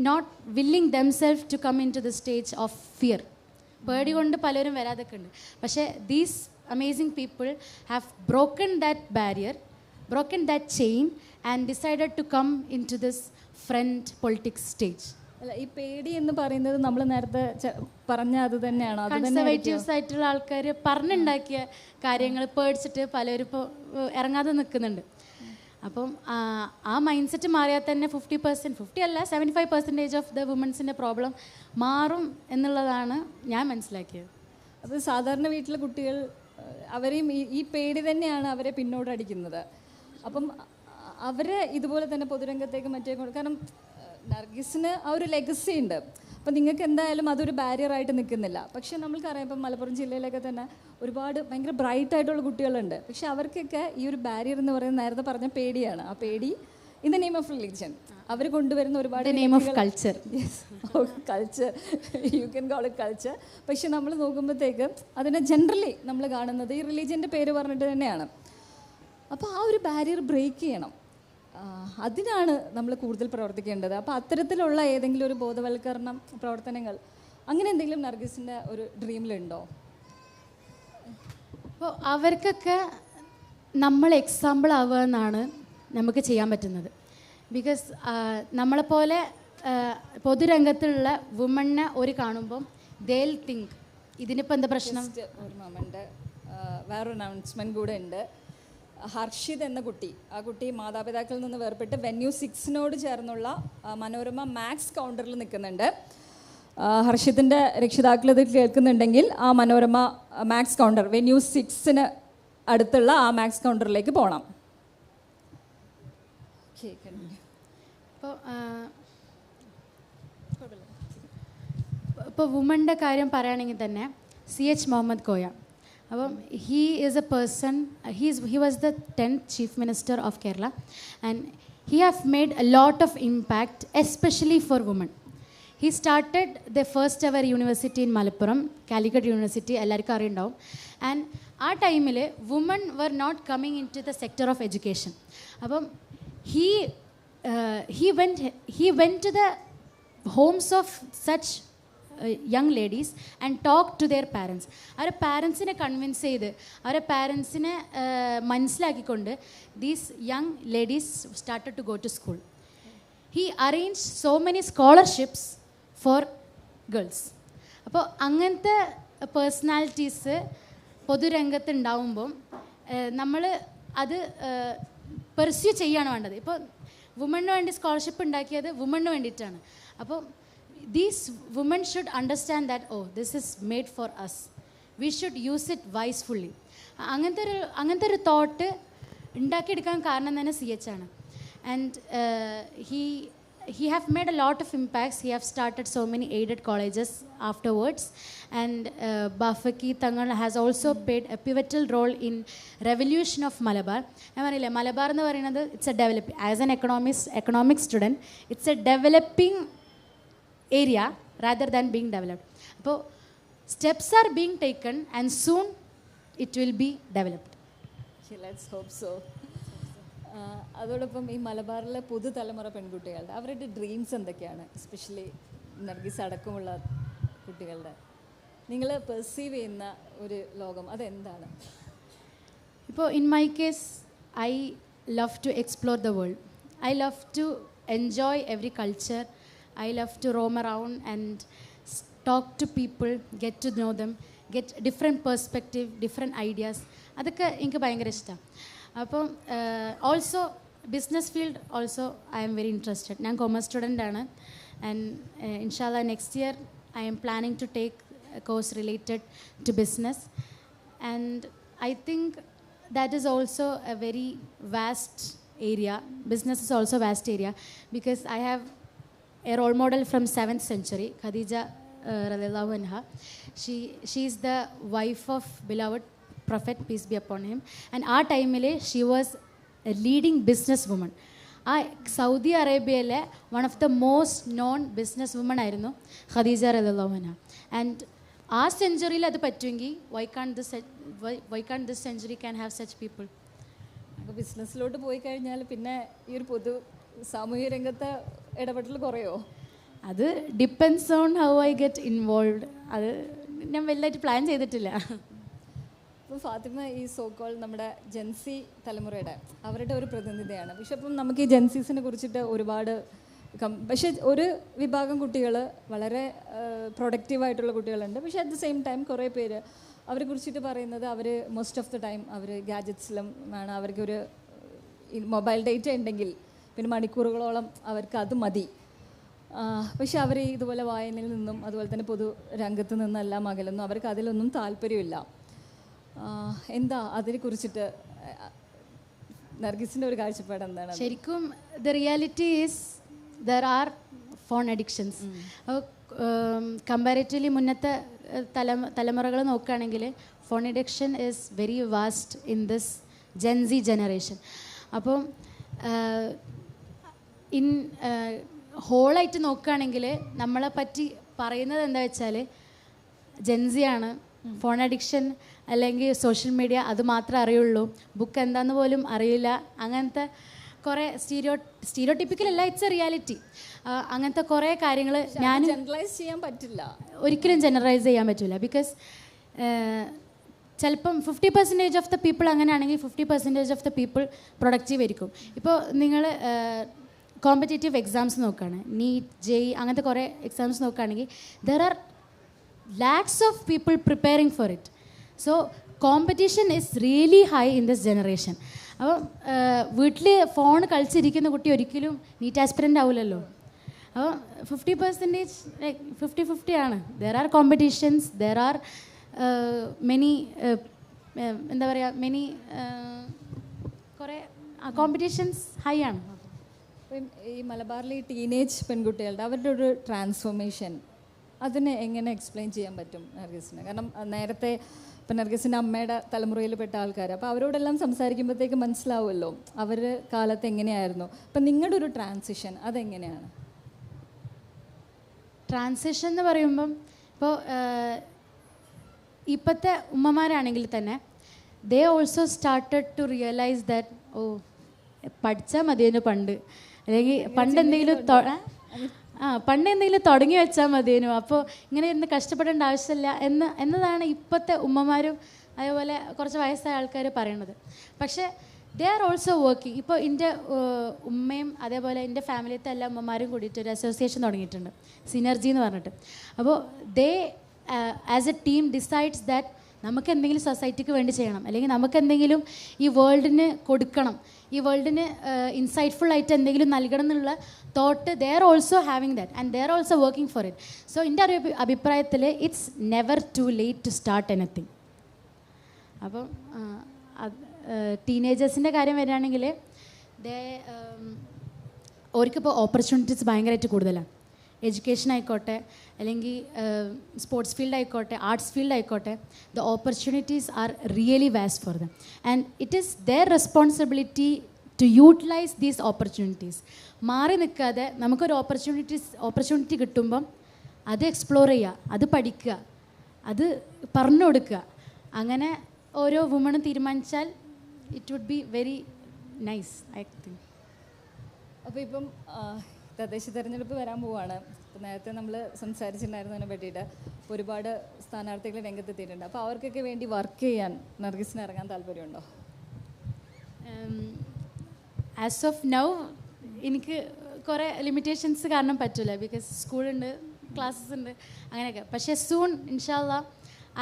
not willing themselves to come into the stage of fear. പേടി കൊണ്ട് പലരും വരാതൊക്കെ ഉണ്ട്. പക്ഷേ these amazing people have broken that barrier, broken that chain and decided to come in to this front politics stage. അല്ല, ഈ പേടി എന്ന് പറയുന്നത് നമ്മൾ നേരത്തെ പറഞ്ഞ അത് തന്നെയാണോ? കൺസർവേറ്റീവ്സ് ആയിട്ടുള്ള ആൾക്കാർ പറഞ്ഞുണ്ടാക്കിയ കാര്യങ്ങൾ പേടിച്ചിട്ട് പലരും ഇപ്പോൾ ഇറങ്ങാതെ നിൽക്കുന്നുണ്ട്. അപ്പം ആ മൈൻഡ് സെറ്റ് മാറിയാൽ തന്നെ 50%, 50 അല്ല 75% ഓഫ് ദ വുമൻസിൻ്റെ പ്രോബ്ലം മാറും എന്നുള്ളതാണ് ഞാൻ മനസ്സിലാക്കിയത്. അപ്പോൾ സാധാരണ വീട്ടിലെ കുട്ടികൾ അവരെയും ഈ പേടി തന്നെയാണ് അവരെ പിന്നോട്ടടിക്കുന്നത്. അപ്പം അവരെ ഇതുപോലെ തന്നെ പൊതുരംഗത്തേക്ക് മറ്റേ, കാരണം നർഗീസിന് ആ ഒരു ലെഗസി ഉണ്ട്. അപ്പം നിങ്ങൾക്ക് എന്തായാലും അതൊരു ബാരിയറായിട്ട് നിൽക്കുന്നില്ല. പക്ഷേ നമ്മൾക്കറിയാം, ഇപ്പം മലപ്പുറം ജില്ലയിലൊക്കെ തന്നെ ഒരുപാട് ഭയങ്കര ബ്രൈറ്റ് ആയിട്ടുള്ള കുട്ടികളുണ്ട്. പക്ഷേ അവർക്കൊക്കെ ഈ ഒരു ബാരിയർ എന്ന് പറയുന്നത് നേരത്തെ പറഞ്ഞ പേടിയാണ്. ആ പേടി in the name of religion അവർ കൊണ്ടുവരുന്ന ഒരുപാട് name of culture. Culture, you can call it culture. പക്ഷെ നമ്മൾ നോക്കുമ്പോഴത്തേക്ക് അതിനെ ജനറലി നമ്മൾ കാണുന്നത് ഈ റിലീജിയൻ്റെ പേര് പറഞ്ഞിട്ട് തന്നെയാണ്. അപ്പോൾ ആ ഒരു ബാരിയർ ബ്രേക്ക് ചെയ്യണം, അതിനാണ് നമ്മൾ കൂടുതൽ പ്രവർത്തിക്കേണ്ടത്. അപ്പോൾ അത്തരത്തിലുള്ള ഏതെങ്കിലും ഒരു ബോധവൽക്കരണം പ്രവർത്തനങ്ങൾ അങ്ങനെ എന്തെങ്കിലും നർഗീസിൻ്റെ ഒരു ഡ്രീമിലുണ്ടോ? അപ്പോൾ അവർക്കൊക്കെ നമ്മൾ എക്സാമ്പിൾ ആവുക എന്നാണ് നമുക്ക് ചെയ്യാൻ പറ്റുന്നത്. ബിക്കോസ് നമ്മളെപ്പോലെ പൊതുരംഗത്തുള്ള വുമണിനെ ഒരു കാണുമ്പം they'll think ഇതിനിപ്പോൾ എന്താ പ്രശ്നം. ഒരു മൊമെൻ്റ് വേറൊരു അനൗൺസ്മെൻറ്റ് കൂടെ ഉണ്ട്. ഹർഷിത് എന്ന കുട്ടി, ആ കുട്ടി മാതാപിതാക്കളിൽ നിന്ന് വേർപെട്ട് വെന്യൂ 6 ചേർന്നുള്ള മനോരമ മാക്സ് കൗണ്ടറിൽ നിൽക്കുന്നുണ്ട്. ഹർഷിത്തിൻ്റെ രക്ഷിതാക്കൾ ഇത് കേൾക്കുന്നുണ്ടെങ്കിൽ ആ മനോരമ മാക്സ് കൗണ്ടർ വെന്യൂ 6 അടുത്തുള്ള ആ മാക്സ് കൗണ്ടറിലേക്ക് പോകണം. ഇപ്പോൾ വുമണിൻ്റെ കാര്യം പറയുകയാണെങ്കിൽ തന്നെ CH മുഹമ്മദ് കോയ. അപ്പം he is a person, he was the 10th chief minister of Kerala and he have made a lot of impact especially for woman. He started the first ever university in Malappuram, Calicut university, എല്ലാവർക്കും അറിയുണ്ടാവും. And ആ ടൈമിൽ woman were not coming into the sector of education. അപ്പം he went to the homes of such young ladies and talked to their parents. അവരെ പാരൻസിനെ convince ചെയ്ത് അവരെ പാരൻസിനെ മനസ്സിലാക്കിക്കൊണ്ട് these young ladies started to go to school. He arranged so many scholarships for girls. അപ്പോൾ അങ്ങനത്തെ personalities പൊതുരംഗത്ത് ഉണ്ടാവുമ്പം നമ്മൾ അത് pursue ചെയ്യാണ് വേണ്ടത്. ഇപ്പോൾ വുമണിന് വേണ്ടി സ്കോളർഷിപ്പ് ഉണ്ടാക്കിയത് വുമണിന് വേണ്ടിയിട്ടാണ്. അപ്പോൾ these woman should understand that this is made for us, we should use it wisefully. അങ്ങനത്തെ ഒരു തോട്ട് ഉണ്ടാക്കിയെടുക്കാൻ കാരണം തന്നെ CH ആണ്. And he have made a lot of impacts. He have started so many aided colleges afterwards, and Bafaki Tangal has also played a pivotal role in revolution of Malabar. ഞാൻ പറയില്ലേ, മലബാർ എന്ന് പറയുന്നത് it's a developing, as an economics student it's a developing area rather than being developed. അപ്പോൾ steps are being taken and soon it will be developed. Let's hope so. അതോടൊപ്പം ഈ മലബാറിലെ പുതുതലമുറ പെൺകുട്ടികളുടെ അവരുടെ ഡ്രീംസ് എന്തൊക്കെയാണ്? എസ്പെഷ്യലി നർഗീസ് അടക്കമുള്ള കുട്ടികളുടെ നിങ്ങൾ പെർസീവ് ചെയ്യുന്ന ഒരു ലോകം അതെന്താണ്? ഇപ്പോൾ in my case I love to explore the world. I love to enjoy every culture. I love to roam around and talk to people, get to know them, get different perspective, different ideas. അതൊക്കെ എനിക്ക് ഭയങ്കര ഇഷ്ടമാണ്. അപ്പം also business field also I'm very interested. ഞാൻ commerce student ആണ് and ഇൻഷാല്ല next year I'm planning to take a course related to business. And I think that is also a very vast area. Business is also vast area because I have a role model from 7th century, Khadija radiallahu anha. She is the wife of beloved Prophet, peace be upon him. And ആ ടൈമിൽ she was a leading business woman. ആ Saudi അറേബ്യയിലെ one of the most known business woman ആയിരുന്നു Khadija റളിയല്ലാഹു അൻഹ. And ആ സെഞ്ചുറിയിൽ അത് പറ്റുമെങ്കിൽ why can this century can have such people. അപ്പോൾ ബിസിനസ്സിലോട്ട് പോയി കഴിഞ്ഞാൽ പിന്നെ ഈ ഒരു പൊതു സാമൂഹിക രംഗത്തെ ഇടപെടൽ കുറയോ? അത് depends on how I get involved. അത് ഞാൻ വലുതായിട്ട് പ്ലാൻ ചെയ്തിട്ടില്ല. ഇപ്പോൾ ഫാത്തിമ ഈ സോക്കോൾ നമ്മുടെ ജെൻസി തലമുറയുടെ അവരുടെ ഒരു പ്രതിനിധിയാണ്. പക്ഷെ അപ്പം നമുക്ക് ഈ ജെൻസീസിനെ കുറിച്ചിട്ട് ഒരുപാട് പക്ഷേ ഒരു വിഭാഗം കുട്ടികൾ വളരെ പ്രൊഡക്റ്റീവായിട്ടുള്ള കുട്ടികളുണ്ട്. പക്ഷേ അറ്റ് ദ സെയിം ടൈം കുറേ പേര് അവരെ കുറിച്ചിട്ട് പറയുന്നത് അവർ മോസ്റ്റ് ഓഫ് ദ ടൈം അവർ ഗാഡ്ജറ്റ്സിലും ആണ്. അവർക്കൊരു മൊബൈൽ ഡേറ്റ ഉണ്ടെങ്കിൽ പിന്നെ മണിക്കൂറുകളോളം അവർക്ക് അത് മതി. പക്ഷെ അവർ ഇതുപോലെ വായനയിൽ നിന്നും അതുപോലെ തന്നെ പൊതു രംഗത്ത് നിന്നെല്ലാം അകലുന്നു. അവർക്ക് അതിലൊന്നും താല്പര്യമില്ല. എന്താ അതിനെ കുറിച്ചിട്ട് നർഗീസിൻ്റെ ഒരു കാഴ്ചപ്പാട് എന്താണ്? ശരിക്കും the reality is there are phone addictions. Comparatively മുന്നത്തെ തലമുറകൾ നോക്കുകയാണെങ്കിൽ phone addiction is very vast in this gen z generation. അപ്പം ഇൻ ഹോളായിട്ട് നോക്കുകയാണെങ്കിൽ നമ്മളെ പറ്റി പറയുന്നത് എന്താ വെച്ചാൽ ജെൻസിയാണ്, ഫോൺ അഡിക്ഷൻ അല്ലെങ്കിൽ സോഷ്യൽ മീഡിയ അത് മാത്രമേ അറിയുള്ളൂ, ബുക്ക് എന്താണെന്ന് പോലും അറിയില്ല. അങ്ങനത്തെ കുറേ സ്റ്റീരിയോടിപ്പിക്കലല്ല, ഇറ്റ്സ് എ റിയാലിറ്റി. അങ്ങനത്തെ കുറേ കാര്യങ്ങൾ ഞാൻ ജനറലൈസ് ചെയ്യാൻ പറ്റില്ല, ഒരിക്കലും ജനറലൈസ് ചെയ്യാൻ പറ്റില്ല. ബിക്കോസ് ചിലപ്പം 50% ഓഫ് ദ പീപ്പിൾ അങ്ങനെയാണെങ്കിൽ 50% ഓഫ് ദ പീപ്പിൾ പ്രൊഡക്റ്റീവ് ആയിരിക്കും. ഇപ്പോൾ നിങ്ങൾ കോമ്പറ്റേറ്റീവ് എക്സാംസ് നോക്കുകയാണ്, നീറ്റ്, JEE അങ്ങനത്തെ കുറേ എക്സാംസ് നോക്കുകയാണെങ്കിൽ there are lakhs of people preparing for it. So competition is really high in this generation. അപ്പോൾ വീട്ടിൽ ഫോൺ കളിച്ചിരിക്കുന്ന കുട്ടി ഒരിക്കലും നീറ്റ് ആസ്പിറൻ്റ് ആവില്ലല്ലോ. അപ്പോൾ 50% ലൈക്ക് 50-50 ആണ്. There are competitions, there are many എന്താ പറയുക, മെനി കുറേ കോമ്പറ്റീഷൻസ് ഹൈ ആണ്. അപ്പം ഈ മലബാറിലെ ഈ ടീനേജ് പെൺകുട്ടികളുടെ അവരുടെ ഒരു ട്രാൻസ്ഫോർമേഷൻ അതിനെ എങ്ങനെ എക്സ്പ്ലെയിൻ ചെയ്യാൻ പറ്റും നർഗീസിന്? കാരണം നേരത്തെ ഇപ്പം നർഗീസിൻ്റെ അമ്മയുടെ തലമുറയിൽപ്പെട്ട ആൾക്കാർ, അപ്പോൾ അവരോടെല്ലാം സംസാരിക്കുമ്പോഴത്തേക്ക് മനസ്സിലാവുമല്ലോ അവർ കാലത്ത് എങ്ങനെയായിരുന്നു. അപ്പം നിങ്ങളുടെ ഒരു ട്രാൻസിഷൻ അതെങ്ങനെയാണ്? ട്രാൻസിഷൻ എന്ന് പറയുമ്പം ഇപ്പോൾ ഇപ്പോഴത്തെ ഉമ്മമാരാണെങ്കിൽ തന്നെ they also started to realize that പഠിച്ചാൽ മതിയെന്ന് പണ്ട്, അല്ലെങ്കിൽ പണ്ട് എന്തെങ്കിലും തുടങ്ങി വെച്ചാൽ മതിയേനു, അപ്പോൾ ഇങ്ങനെ ഇരുന്ന് കഷ്ടപ്പെടേണ്ട ആവശ്യമില്ല എന്നതാണ് ഇപ്പോഴത്തെ ഉമ്മമാരും അതേപോലെ കുറച്ച് വയസ്സായ ആൾക്കാർ പറയണത്. പക്ഷേ ദേ ആർ ഓൾസോ വർക്കിംഗ്. ഇപ്പോൾ എൻ്റെ ഉമ്മയും അതേപോലെ എൻ്റെ ഫാമിലിയത്തെ എല്ലാ ഉമ്മമാരും കൂടിയിട്ട് ഒരു അസോസിയേഷൻ തുടങ്ങിയിട്ടുണ്ട്, സിനർജി എന്ന് പറഞ്ഞിട്ട്. അപ്പോൾ they as a team decides that നമുക്ക് എന്തെങ്കിലും സൊസൈറ്റിക്ക് വേണ്ടി ചെയ്യണം, അല്ലെങ്കിൽ നമുക്ക് എന്തെങ്കിലും ഈ വേൾഡിന് കൊടുക്കണം, ഈ വേൾഡിന് ഇൻസൈറ്റ്ഫുൾ ആയിട്ട് എന്തെങ്കിലും നൽകണം എന്നുള്ള thought they are also having that and they are also working for it. So എൻ്റെ ഒരു അഭിപ്രായത്തിൽ it's never too late to start anything. അപ്പം ടീനേജേഴ്സിൻ്റെ കാര്യം വരികയാണെങ്കിൽ അവർക്കിപ്പോൾ ഓപ്പർച്യൂണിറ്റീസ് ഭയങ്കരമായിട്ട് കൂടുതലാണ്. എഡ്യൂക്കേഷൻ ആയിക്കോട്ടെ, അല്ലെങ്കിൽ സ്പോർട്സ് ഫീൽഡ് ആയിക്കോട്ടെ, ആർട്സ് ഫീൽഡ് ആയിക്കോട്ടെ, the opportunities are really vast for them and it is their responsibility to utilize these opportunities. മാറി നിൽക്കാതെ നമുക്കൊരു ഓപ്പർച്യൂണിറ്റി കിട്ടുമ്പം അത് എക്സ്പ്ലോർ ചെയ്യുക, അത് പഠിക്കുക, അത് പറഞ്ഞു കൊടുക്കുക. അങ്ങനെ ഓരോ വുമണും തീരുമാനിച്ചാൽ it would be very nice I think. അപ്പോൾ ഇപ്പം തദ്ദേശ തെരഞ്ഞെടുപ്പ് വരാൻ പോവുകയാണ്. ഇപ്പം നേരത്തെ നമ്മൾ സംസാരിച്ചിട്ടുണ്ടായിരുന്നതിനെ പറ്റിയിട്ട് ഒരുപാട് സ്ഥാനാർത്ഥികൾ രംഗത്തെത്തിയിട്ടുണ്ട്. അപ്പോൾ അവർക്കൊക്കെ വേണ്ടി വർക്ക് ചെയ്യാൻ നർഗീസിന് ഇറങ്ങാൻ താല്പര്യമുണ്ടോ? ആസ് ഓഫ് നൗ എനിക്ക് കുറേ ലിമിറ്റേഷൻസ് കാരണം പറ്റില്ല, ബിക്കോസ് സ്കൂളുണ്ട്, ക്ലാസ്സസ് ഉണ്ട്, അങ്ങനെയൊക്കെ. പക്ഷേ സൂൺ ഇൻഷാല്ലാ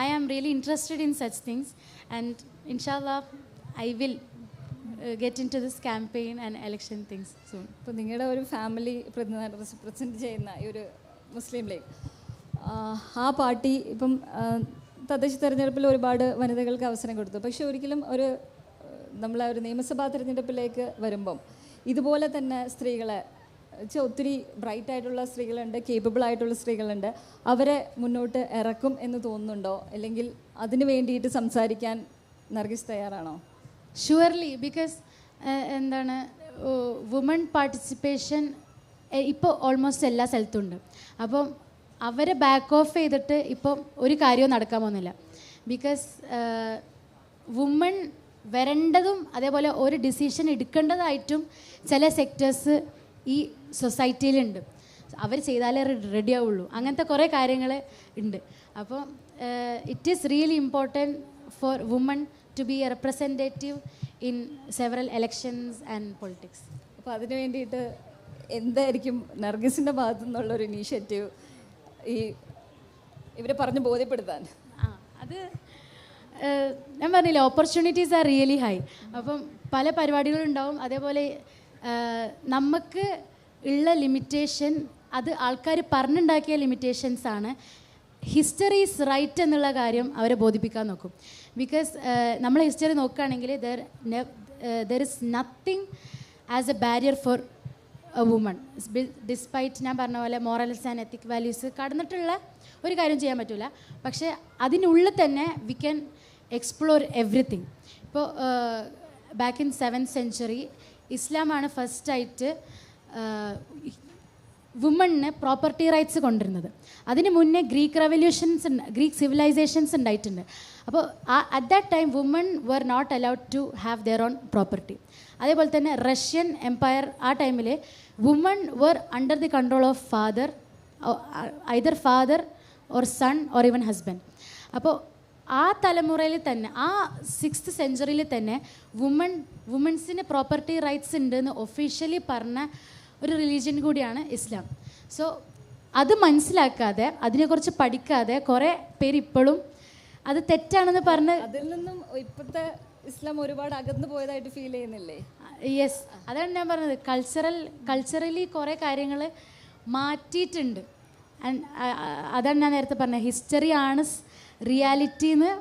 I am really interested in such things and ഇൻഷാല്ലാ I will get into this campaign and election things soon. ഇപ്പോൾ നിങ്ങളുടെ ഒരു ഫാമിലി റെപ്രസെൻറ്റ് ചെയ്യുന്ന ഈ ഒരു മുസ്ലിം ലീഗ്, ആ പാർട്ടി ഇപ്പം തദ്ദേശ തെരഞ്ഞെടുപ്പിൽ ഒരുപാട് വനിതകൾക്ക് അവസരം കൊടുത്തു. പക്ഷേ ഒരിക്കലും നമ്മളെ ഒരു നിയമസഭാ തെരഞ്ഞെടുപ്പിലേക്ക് വരുമ്പം ഇതുപോലെ തന്നെ സ്ത്രീകളെ ഒത്തിരി ബ്രൈറ്റ് ആയിട്ടുള്ള സ്ത്രീകളുണ്ട്, കേപ്പബിൾ ആയിട്ടുള്ള സ്ത്രീകളുണ്ട്, അവരെ മുന്നോട്ട് ഇറക്കും എന്ന് തോന്നുന്നുണ്ടോ? അല്ലെങ്കിൽ അതിന് വേണ്ടിയിട്ട് സംസാരിക്കാൻ നർഗീസ് തയ്യാറാണോ? ഷുവർലി, ബിക്കോസ് എന്താണ് വുമൺ പാർട്ടിസിപ്പേഷൻ ഇപ്പോൾ ഓൾമോസ്റ്റ് എല്ലാ സ്ഥലത്തും ഉണ്ട്. അപ്പം അവരെ ബാക്ക് ഓഫ് ചെയ്തിട്ട് ഇപ്പം ഒരു കാര്യവും നടക്കാൻ പോകുന്നില്ല. ബിക്കോസ് വുമൺ വരേണ്ടതും അതേപോലെ ഒരു ഡിസിഷൻ എടുക്കേണ്ടതായിട്ടും ചില സെക്ടേഴ്സ് ഈ സൊസൈറ്റിയിലുണ്ട്. അവർ ചെയ്താലേ റെഡി ആവുള്ളൂ, അങ്ങനത്തെ കുറേ കാര്യങ്ങൾ ഉണ്ട്. അപ്പോൾ it is really important for woman to be a representative in several elections and politics. അപ്പോൾ അതിന് വേണ്ടിയിട്ട് എന്തായിരിക്കും നർഗീസിൻ്റെ ഭാഗത്തു നിന്നുള്ളൊരു ഇനീഷ്യേറ്റീവ് ഇവരെ പറഞ്ഞ് ബോധ്യപ്പെടുത്താൻ? അത് ഞാൻ പറഞ്ഞില്ല, ഓപ്പർച്യൂണിറ്റീസ് ആർ റിയലി ഹൈ. അപ്പം പല പരിപാടികളുണ്ടാവും. അതേപോലെ നമുക്ക് ഉള്ള ലിമിറ്റേഷൻ അത് ആൾക്കാർ പറഞ്ഞുണ്ടാക്കിയ ലിമിറ്റേഷൻസ് ആണ്. ഹിസ്റ്ററി ഈസ് റൈറ്റ് എന്നുള്ള കാര്യം അവരെ ബോധിപ്പിക്കാൻ നോക്കും. ബിക്കോസ് നമ്മൾ ഹിസ്റ്ററി നോക്കുകയാണെങ്കിൽ there is nothing as a barrier for a woman. Despite ഞാൻ പറഞ്ഞ പോലെ മോറൽസ് ആൻഡ് എത്തിക് വാല്യൂസ് കടന്നിട്ടുള്ള ഒരു കാര്യം ചെയ്യാൻ പറ്റില്ല. പക്ഷേ അതിനുള്ളിൽ തന്നെ വി ക്യാൻ എക്സ്പ്ലോർ എവ്രിതിങ്. ഇപ്പോൾ ബാക്ക് ഇൻ 7th century ഇസ്ലാമാണ് ഫസ്റ്റായിട്ട് വുമണിന് പ്രോപ്പർട്ടി റൈറ്റ്സ് കൊണ്ടുവരുന്നത്. അതിന് മുന്നേ ഗ്രീക്ക് സിവിലൈസേഷൻസ് ഉണ്ടായിട്ടുണ്ട്. അപ്പോൾ at that time woman were not allowed to have their own property. അതേപോലെ തന്നെ റഷ്യൻ എംപയർ ആ ടൈമിൽ woman were under the control of either father or son or even husband. അപ്പോൾ ആ തലമുറയിൽ തന്നെ ആ 6th സെഞ്ച്വറിയിൽ തന്നെ വുമൻസിന് പ്രോപ്പർട്ടി റൈറ്റ്സ് ഉണ്ട് എന്ന് ഒഫീഷ്യലി പറഞ്ഞ ഒരു റിലീജിയൻ കൂടിയാണ് ഇസ്ലാം. സോ അത് മനസ്സിലാക്കാതെ അതിനെക്കുറിച്ച് പഠിക്കാതെ കുറേ പേര് ഇപ്പോഴും അത് തെറ്റാണെന്ന് പറഞ്ഞ് അതിൽ നിന്നും ഇപ്പോഴത്തെ ഇസ്ലാം ഒരുപാട് അകന്നു പോയതായിട്ട് ഫീൽ ചെയ്യുന്നില്ലേ? യെസ്, അതാണ് ഞാൻ പറഞ്ഞത്. കൾച്ചറലി കുറേ കാര്യങ്ങൾ മാറ്റിയിട്ടുണ്ട്. അതാണ് ഞാൻ നേരത്തെ പറഞ്ഞത്, ഹിസ്റ്ററി ആണ് റിയാലിറ്റിന്ന്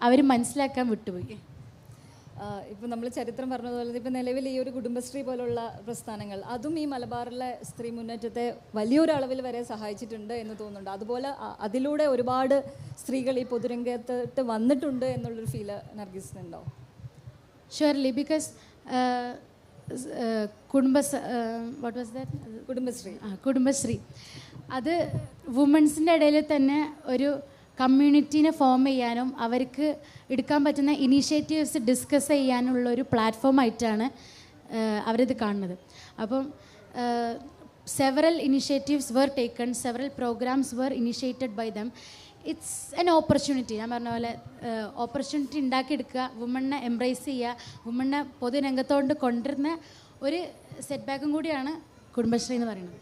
അവർ മനസ്സിലാക്കാൻ വിട്ടുപോയി. ഇപ്പം നമ്മൾ ചരിത്രം പറഞ്ഞതുപോലെ ഇപ്പം നിലവിൽ ഈ ഒരു കുടുംബശ്രീ പോലുള്ള പ്രസ്ഥാനങ്ങൾ അതും ഈ മലബാറിലെ സ്ത്രീ മുന്നേറ്റത്തെ വലിയൊരു അളവിൽ വരെ സഹായിച്ചിട്ടുണ്ട് എന്ന് തോന്നുന്നുണ്ട്. അതുപോലെ അതിലൂടെ ഒരുപാട് സ്ത്രീകൾ ഈ പൊതുരംഗത്ത് വന്നിട്ടുണ്ട് എന്നുള്ളൊരു ഫീല് നർഗീസിനുണ്ടോ? ഷുവർലി, ബിക്കോസ് കുടുംബശ്രീ അത് വുമൻസിൻ്റെ ഇടയിൽ തന്നെ ഒരു കമ്മ്യൂണിറ്റീനെ ഫോം ചെയ്യാനും അവർക്ക് എടുക്കാൻ പറ്റുന്ന ഇനീഷ്യേറ്റീവ്സ് ഡിസ്കസ് ചെയ്യാനുള്ള ഒരു പ്ലാറ്റ്ഫോമായിട്ടാണ് അവരിത് കാണുന്നത്. അപ്പം several initiatives were taken, several programs were initiated by them. It's an opportunity. ഞാൻ പറഞ്ഞ പോലെ ഓപ്പർച്യൂണിറ്റി ഉണ്ടാക്കിയെടുക്കുക, വുമണിനെ എംബ്രേസ് ചെയ്യുക, വുമണിനെ പൊതുരംഗത്തോണ്ട് കൊണ്ടുവരുന്ന ഒരു സെറ്റ് ബാക്കും കൂടിയാണ് കുടുംബശ്രീ എന്ന് പറയുന്നത്.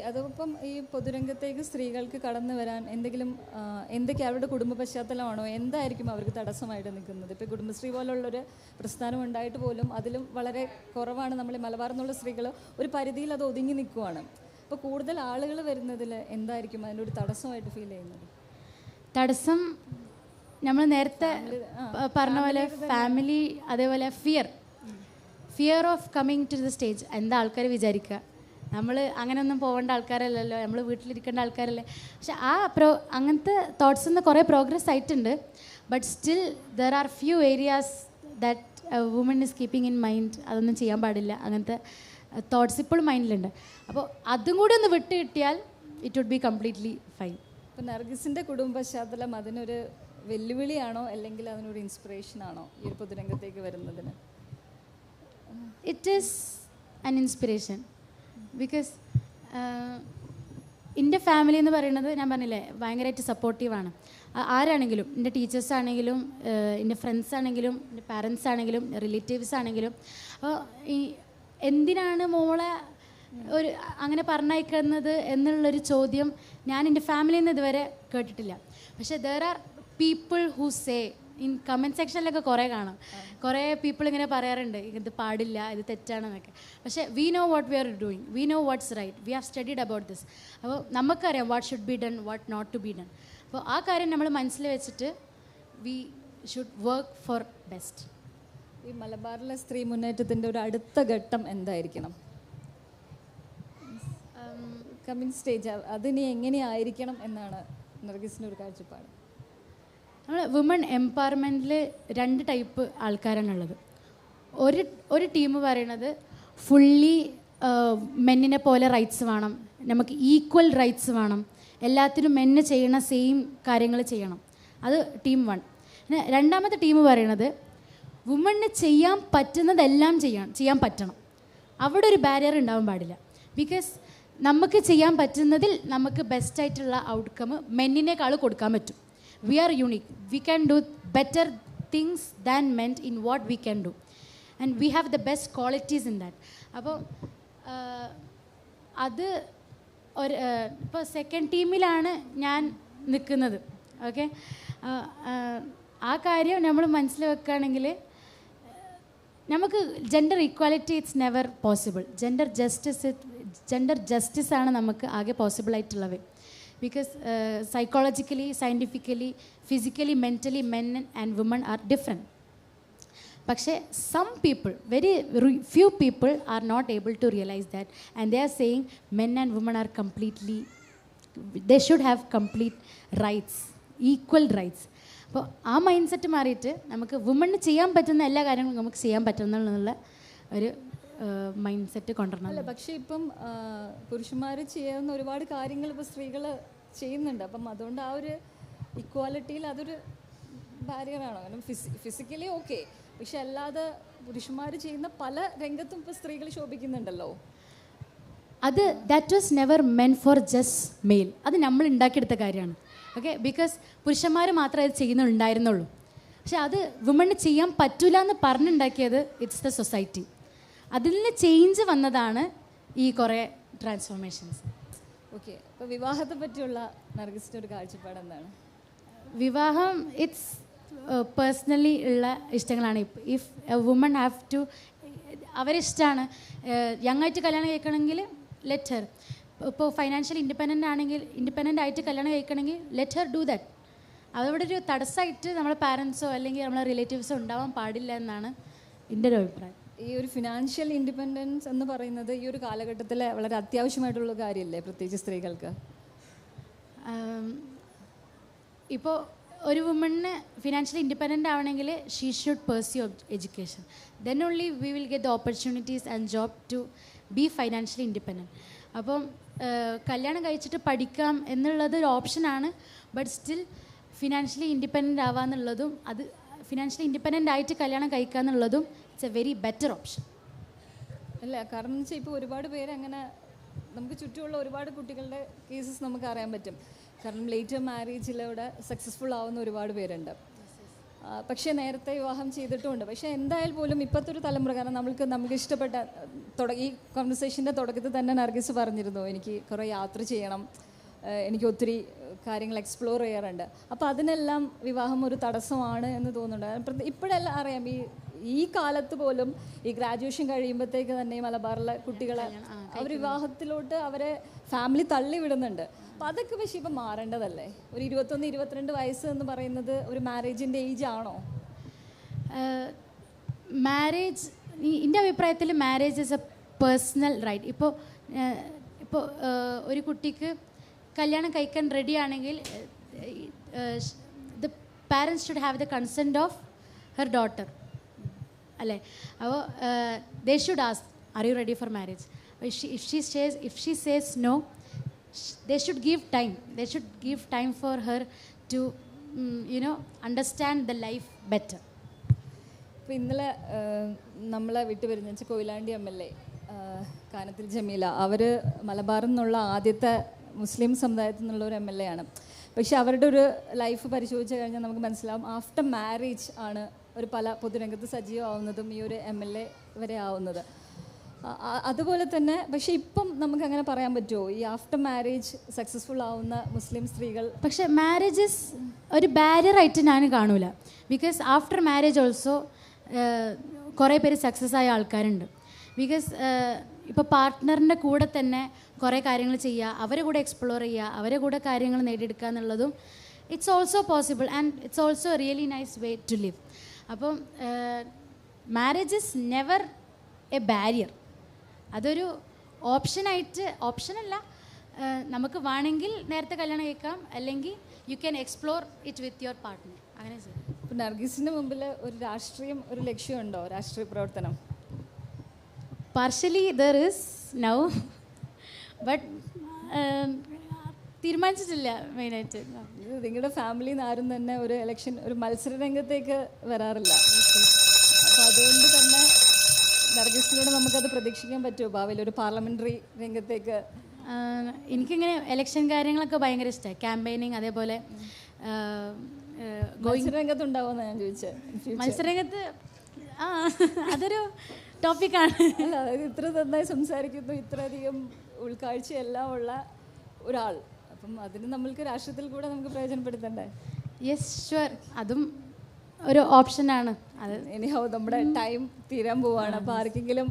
അതോടൊപ്പം ഈ പൊതുരംഗത്തേക്ക് സ്ത്രീകൾക്ക് കടന്നു വരാൻ എന്തൊക്കെ അവരുടെ കുടുംബ പശ്ചാത്തലമാണോ, എന്തായിരിക്കും അവർക്ക് തടസ്സമായിട്ട് നിൽക്കുന്നത്? ഇപ്പോൾ കുടുംബശ്രീ പോലുള്ളൊരു പ്രസ്ഥാനം ഉണ്ടായിട്ട് പോലും അതിലും വളരെ കുറവാണ് നമ്മൾ മലബാർ എന്നുള്ള സ്ത്രീകൾ ഒരു പരിധിയിൽ അത് ഒതുങ്ങി നിൽക്കുവാണ്. അപ്പോൾ കൂടുതൽ ആളുകൾ വരുന്നതിൽ എന്തായിരിക്കും അതിൻ്റെ ഒരു തടസ്സമായിട്ട് ഫീൽ ചെയ്യുന്നത്? തടസ്സം നമ്മൾ നേരത്തെ പറഞ്ഞ പോലെ ഫാമിലി, അതേപോലെ fear of coming to the stage. എന്താ ആൾക്കാർ വിചാരിക്കുക, നമ്മൾ അങ്ങനെയൊന്നും പോകേണ്ട ആൾക്കാരല്ലല്ലോ, നമ്മൾ വീട്ടിലിരിക്കേണ്ട ആൾക്കാരല്ലേ. പക്ഷെ അങ്ങനത്തെ തോട്ട്സിൽ നിന്ന് കുറേ പ്രോഗ്രസ് ആയിട്ടുണ്ട്. But still there are few areas that woman is keeping in mind. അതൊന്നും ചെയ്യാൻ പാടില്ല, അങ്ങനത്തെ തോട്ട്സ് ഇപ്പോഴും മൈൻഡിലുണ്ട്. അപ്പോൾ അതും കൂടി ഒന്ന് വിട്ട് കിട്ടിയാൽ it would be completely fine. ഇപ്പോൾ നർഗീസിൻ്റെ കുടുംബ പശ്ചാത്തലം അതിനൊരു വെല്ലുവിളിയാണോ അല്ലെങ്കിൽ അതിനൊരു ഇൻസ്പിറേഷനാണോ ഈ ഒരു പൊതുരംഗത്തേക്ക് വരുന്നതിന്? It is an inspiration. Because എൻ്റെ ഫാമിലി എന്ന് പറയുന്നത് ഞാൻ പറഞ്ഞില്ലേ ഭയങ്കരമായിട്ട് സപ്പോർട്ടീവാണ്. ആരാണെങ്കിലും, എൻ്റെ ടീച്ചേഴ്സ് ആണെങ്കിലും, എൻ്റെ ഫ്രണ്ട്സ് ആണെങ്കിലും, എൻ്റെ പാരൻസ് ആണെങ്കിലും, റിലേറ്റീവ്സ് ആണെങ്കിലും. അപ്പോൾ ഈ എന്തിനാണ് മോളെ അങ്ങനെ പറഞ്ഞയക്കുന്നത് എന്നുള്ളൊരു ചോദ്യം ഞാൻ എൻ്റെ ഫാമിലിയിൽ നിന്ന് ഇതുവരെ കേട്ടിട്ടില്ല. പക്ഷേ there are people who say in comment സെക്ഷനിലൊക്കെ കുറേ കാണാം, കുറേ പീപ്പിൾ ഇങ്ങനെ പറയാറുണ്ട് ഇത് പാടില്ല, ഇത് തെറ്റാണെന്നൊക്കെ. പക്ഷേ we know what we are doing, we know what's right, we have studied about this. അപ്പോൾ നമുക്കറിയാം what should be done, what not to be done. അപ്പോൾ ആ കാര്യം നമ്മൾ മനസ്സിൽ വെച്ചിട്ട് we should work for best. ഈ മലബാറിലെ സ്ത്രീ മുന്നേറ്റത്തിൻ്റെ ഒരു അടുത്ത ഘട്ടം എന്തായിരിക്കണം? കമ്മിങ് സ്റ്റേജ് അതിനി എങ്ങനെയായിരിക്കണം എന്നാണ് നർഗീസിൻ്റെ ഒരു കാഴ്ചപ്പാട്? നമ്മൾ വുമൺ എംപവർമെൻറ്റിൽ 2 ടൈപ്പ് ആൾക്കാരാണുള്ളത്. ഒരു ടീം പറയണത് ഫുള്ളി മെന്നിനെ പോലെ റൈറ്റ്സ് വേണം, നമുക്ക് ഈക്വൽ റൈറ്റ്സ് വേണം, എല്ലാത്തിനും മെന്ന് ചെയ്യണ സെയിം കാര്യങ്ങൾ ചെയ്യണം. അത് ടീം 1. പിന്നെ രണ്ടാമത്തെ ടീം പറയണത് വുമണിന് ചെയ്യാൻ പറ്റുന്നതെല്ലാം ചെയ്യാൻ പറ്റണം, അവിടെ ഒരു ബാരിയർ ഉണ്ടാവാൻ പാടില്ല. ബിക്കോസ് നമുക്ക് ചെയ്യാൻ പറ്റുന്നതിൽ നമുക്ക് ബെസ്റ്റായിട്ടുള്ള ഔട്ട്കം മെന്നിനേക്കാൾ കൊടുക്കാൻ പറ്റും. We are unique. We can do better things than men in what we can do. And we have the best qualities in that. അപ്പോൾ അത് ഇപ്പോൾ സെക്കൻഡ് ടീമിലാണ് ഞാൻ നിൽക്കുന്നത്. ഓക്കെ, ആ കാര്യം നമ്മൾ മനസ്സിൽ വെക്കുകയാണെങ്കിൽ നമുക്ക് gender equality it's never possible. Gender justice ആണ് നമുക്ക് ആകെ പോസിബിൾ ആയിട്ടുള്ളത്. Because psychologically, scientifically, physically, mentally, men and women are different. പക്ഷേ some people, very few people are not able to realize that, and they are saying men and women are completely, they should have complete rights, equal rights. അപ്പോൾ ആ mind set മാറിയിട്ട് നമുക്ക് വുമണിന് ചെയ്യാൻ പറ്റുന്ന എല്ലാ കാര്യങ്ങളും നമുക്ക് ചെയ്യാൻ പറ്റുന്നുള്ള ഒരു മൈൻഡ് സെറ്റ് കൊണ്ടുവരണം. അല്ല, പക്ഷേ ഇപ്പം പുരുഷന്മാർ ചെയ്യുന്ന ഒരുപാട് കാര്യങ്ങൾ ഇപ്പോൾ സ്ത്രീകൾ ചെയ്യുന്നുണ്ട്. അപ്പം അതുകൊണ്ട് ആ ഒരു ഇക്വാലിറ്റിയിൽ അതൊരു ബാരിയറാണോ? കാരണം ഫിസിക്കലി ഓക്കെ, പക്ഷെ അല്ലാതെ പുരുഷന്മാർ ചെയ്യുന്ന പല രംഗത്തും ഇപ്പോൾ സ്ത്രീകൾ ശോഭിക്കുന്നുണ്ടല്ലോ. അത് that was never meant for just male. അത് നമ്മൾ ഉണ്ടാക്കിയെടുത്ത കാര്യമാണ്. ഓക്കെ, ബിക്കോസ് പുരുഷന്മാർ മാത്രമേ അത് ചെയ്യുന്നുണ്ടായിരുന്നുള്ളൂ. പക്ഷെ അത് വുമണ് ചെയ്യാൻ പറ്റില്ല എന്ന് പറഞ്ഞുണ്ടാക്കിയത് ഇറ്റ്സ് ദ സൊസൈറ്റി. അതിൽ നിന്ന് ചേഞ്ച് വന്നതാണ് ഈ കുറേ ട്രാൻസ്ഫോർമേഷൻസ്. ഓക്കെ, അപ്പോൾ വിവാഹത്തെ പറ്റിയുള്ള നർഗിസിൻ്റെ ഒരു കാഴ്ചപ്പാട് എന്താണ്? വിവാഹം ഇറ്റ്സ് പേഴ്സണലി ഉള്ള ഇഷ്ടങ്ങളാണ്. If a woman have to, അവരിഷ്ടമാണ് യങ്ങായിട്ട് കല്യാണം കഴിക്കണമെങ്കിൽ ലെറ്റ് ഹെർ. ഇപ്പോൾ ഫൈനാൻഷ്യൽ ഇൻഡിപെൻഡൻ്റ് ആയിട്ട് കല്യാണം കഴിക്കണമെങ്കിൽ ലെറ്റ് ഹെർ ഡു ദാറ്റ്. അതവിടെ ഒരു തടസ്സമായിട്ട് നമ്മളെ പാരൻസോ അല്ലെങ്കിൽ നമ്മളെ റിലേറ്റീവ്സോ ഉണ്ടാവാൻ പാടില്ല എന്നാണ് എൻ്റെ ഒരു അഭിപ്രായം. ഈ ഒരു ഫിനാൻഷ്യൽ ഇൻഡിപെൻഡൻസ് എന്ന് പറയുന്നത് ഈ ഒരു കാലഘട്ടത്തിൽ വളരെ അത്യാവശ്യമായിട്ടുള്ള കാര്യമല്ലേ, പ്രത്യേകിച്ച് സ്ത്രീകൾക്ക്? ഇപ്പോൾ ഒരു വുമണിന് ഫിനാൻഷ്യലി ഇൻഡിപെൻഡൻ്റ് ആവണമെങ്കിൽ she should pursue education. Then only we will get the opportunities and job to be financially independent. അപ്പം കല്യാണം കഴിച്ചിട്ട് പഠിക്കാം എന്നുള്ളത് ഒരു ഓപ്ഷനാണ്. ബട്ട് സ്റ്റിൽ ഫിനാൻഷ്യലി ഇൻഡിപെൻഡൻ്റ് ആവാന്നുള്ളതും, അത് ഫിനാൻഷ്യലി ഇൻഡിപെൻഡൻ്റ് ആയിട്ട് കല്യാണം കഴിക്കുക എന്നുള്ളതും it's a very better option. അല്ല, കാരണം എന്ന് വെച്ചാൽ ഇപ്പോൾ ഒരുപാട് പേര് അങ്ങനെ നമുക്ക് ചുറ്റുമുള്ള ഒരുപാട് കുട്ടികളുടെ കേസസ് നമുക്ക് അറിയാൻ പറ്റും. കാരണം ലേറ്റർ മാരേജിലൂടെ സക്സസ്ഫുൾ ആവുന്ന ഒരുപാട് പേരുണ്ട്. പക്ഷേ നേരത്തെ വിവാഹം ചെയ്തിട്ടുമുണ്ട്. പക്ഷേ എന്തായാലും പോലും ഇപ്പോഴത്തെ ഒരു തലമുറ, കാരണം നമുക്ക് ഇഷ്ടപ്പെട്ട ഈ കോൺവെർസേഷൻ്റെ തുടക്കത്തിൽ തന്നെ നർഗിസ് പറഞ്ഞിരുന്നു, എനിക്ക് കുറേ യാത്ര ചെയ്യണം, എനിക്ക് ഒത്തിരി കാര്യങ്ങൾ എക്സ്പ്ലോർ ചെയ്യാറുണ്ട്. അപ്പോൾ അതിനെല്ലാം വിവാഹം ഒരു തടസ്സമാണ് എന്ന് തോന്നുന്നുണ്ട്. ഇപ്പോഴെല്ലാം അറിയാം, ഈ കാലത്ത് പോലും ഈ ഗ്രാജുവേഷൻ കഴിയുമ്പോഴത്തേക്ക് തന്നെ മലബാറിലെ കുട്ടികളെ അവർ വിവാഹത്തിലോട്ട് അവരെ ഫാമിലി തള്ളി വിടുന്നുണ്ട്. അപ്പോൾ അതൊക്കെ പക്ഷേ ഇപ്പം മാറേണ്ടതല്ലേ? ഒരു 21-22 വയസ്സ് എന്ന് പറയുന്നത് ഒരു മാരേജിൻ്റെ ഏജ് ആണോ? മാരേജ്, എൻ്റെ അഭിപ്രായത്തിൽ marriage is a personal right. ഇപ്പോൾ ഒരു കുട്ടിക്ക് കല്യാണം കഴിക്കാൻ റെഡി ആണെങ്കിൽ the parents should have the consent of her daughter അല്ലേ? അപ്പോൾ they should ask, are you ready for marriage? If she says no, they should give time for her to understand the life better. ഇപ്പോൾ ഇന്നലെ നമ്മളെ വിട്ടുവരുന്ന വെച്ചാൽ Koyilandy MLA Kanathil Jameela, അവർ മലബാറിൽ നിന്നുള്ള ആദ്യത്തെ മുസ്ലിം സമുദായത്തിൽ നിന്നുള്ള ഒരു MLA ആണ്. പക്ഷെ അവരുടെ ഒരു ലൈഫ് പരിശോധിച്ച് കഴിഞ്ഞാൽ നമുക്ക് മനസ്സിലാവും, ആഫ്റ്റർ മാരേജ് ആണ് ഒരു പല പൊതുരംഗത്ത് സജീവമാവുന്നതും ഈ ഒരു MLA വരെ ആവുന്നത്. അതുപോലെ തന്നെ പക്ഷേ ഇപ്പം നമുക്ക് അങ്ങനെ പറയാൻ പറ്റുമോ, ഈ ആഫ്റ്റർ മാരേജ് സക്സസ്ഫുൾ ആവുന്ന മുസ്ലിം സ്ത്രീകൾ? പക്ഷേ മാരേജസ് ഒരു ബാരിയർ ആയിട്ട് ഞാൻ കാണൂല. ബിക്കോസ് ആഫ്റ്റർ മാരേജ് ഓൾസോ കുറേ പേര് സക്സസ് ആയ ആൾക്കാരുണ്ട്. ബിക്കോസ് ഇപ്പോൾ പാർട്ട്ണറിൻ്റെ കൂടെ തന്നെ കുറേ കാര്യങ്ങൾ ചെയ്യുക, അവരെ കൂടെ എക്സ്പ്ലോർ ചെയ്യുക, അവരെ കൂടെ കാര്യങ്ങൾ നേടിയെടുക്കുക എന്നുള്ളതും it's also possible and it's also really nice way to live. അപ്പം marriage is never a barrier. അതൊരു ഓപ്ഷനല്ല, നമുക്ക് വേണമെങ്കിൽ നേരത്തെ കല്യാണം കഴിക്കാം, അല്ലെങ്കിൽ you can explore it with your partner, അങ്ങനെ ചെയ്യാം. ഇപ്പോൾ നർഗീസിൻ്റെ മുമ്പിൽ ഒരു രാഷ്ട്രീയം, ഒരു ലക്ഷ്യമുണ്ടോ, രാഷ്ട്രീയ പ്രവർത്തനം? Partially there is now, but തീരുമാനിച്ചിട്ടില്ല മെയിനായിട്ട്. നിങ്ങളുടെ ഫാമിലിയിൽ നിന്ന് ആരും തന്നെ ഒരു ഇലക്ഷൻ, ഒരു മത്സര രംഗത്തേക്ക് വരാറില്ല. അപ്പോൾ അതുകൊണ്ട് തന്നെ നർഗീസിലൂടെ നമുക്കത് പ്രതീക്ഷിക്കാൻ പറ്റുമോ ഭാവിയിൽ ഒരു പാർലമെൻ്ററി രംഗത്തേക്ക്? എനിക്കിങ്ങനെ ഇലക്ഷൻ കാര്യങ്ങളൊക്കെ ഭയങ്കര ഇഷ്ടമാണ്, ക്യാമ്പയിനിങ്, അതേപോലെ മത്സരരംഗത്തുണ്ടാവുമെന്ന് ഞാൻ ചോദിച്ചത്. മത്സരരംഗത്ത് അതൊരു ടോപ്പിക്കാണ്. അല്ല, അതായത് ഇത്ര നന്നായി സംസാരിക്കുന്നു, ഇത്രയധികം ഉൾക്കാഴ്ചയെല്ലാം ഉള്ള ഒരാൾ, അപ്പം അതിന് നമ്മൾക്ക് രാഷ്ട്രീയത്തിൽ കൂടെ നമുക്ക് പ്രയോജനപ്പെടുത്തണ്ടേ? യെസ് ഷുവർ, അതും ഒരു ഓപ്ഷനാണ്. അത് എനിഹൗ നമ്മുടെ ടൈം തീരാൻ പോവാണ്. അപ്പോൾ ആർക്കെങ്കിലും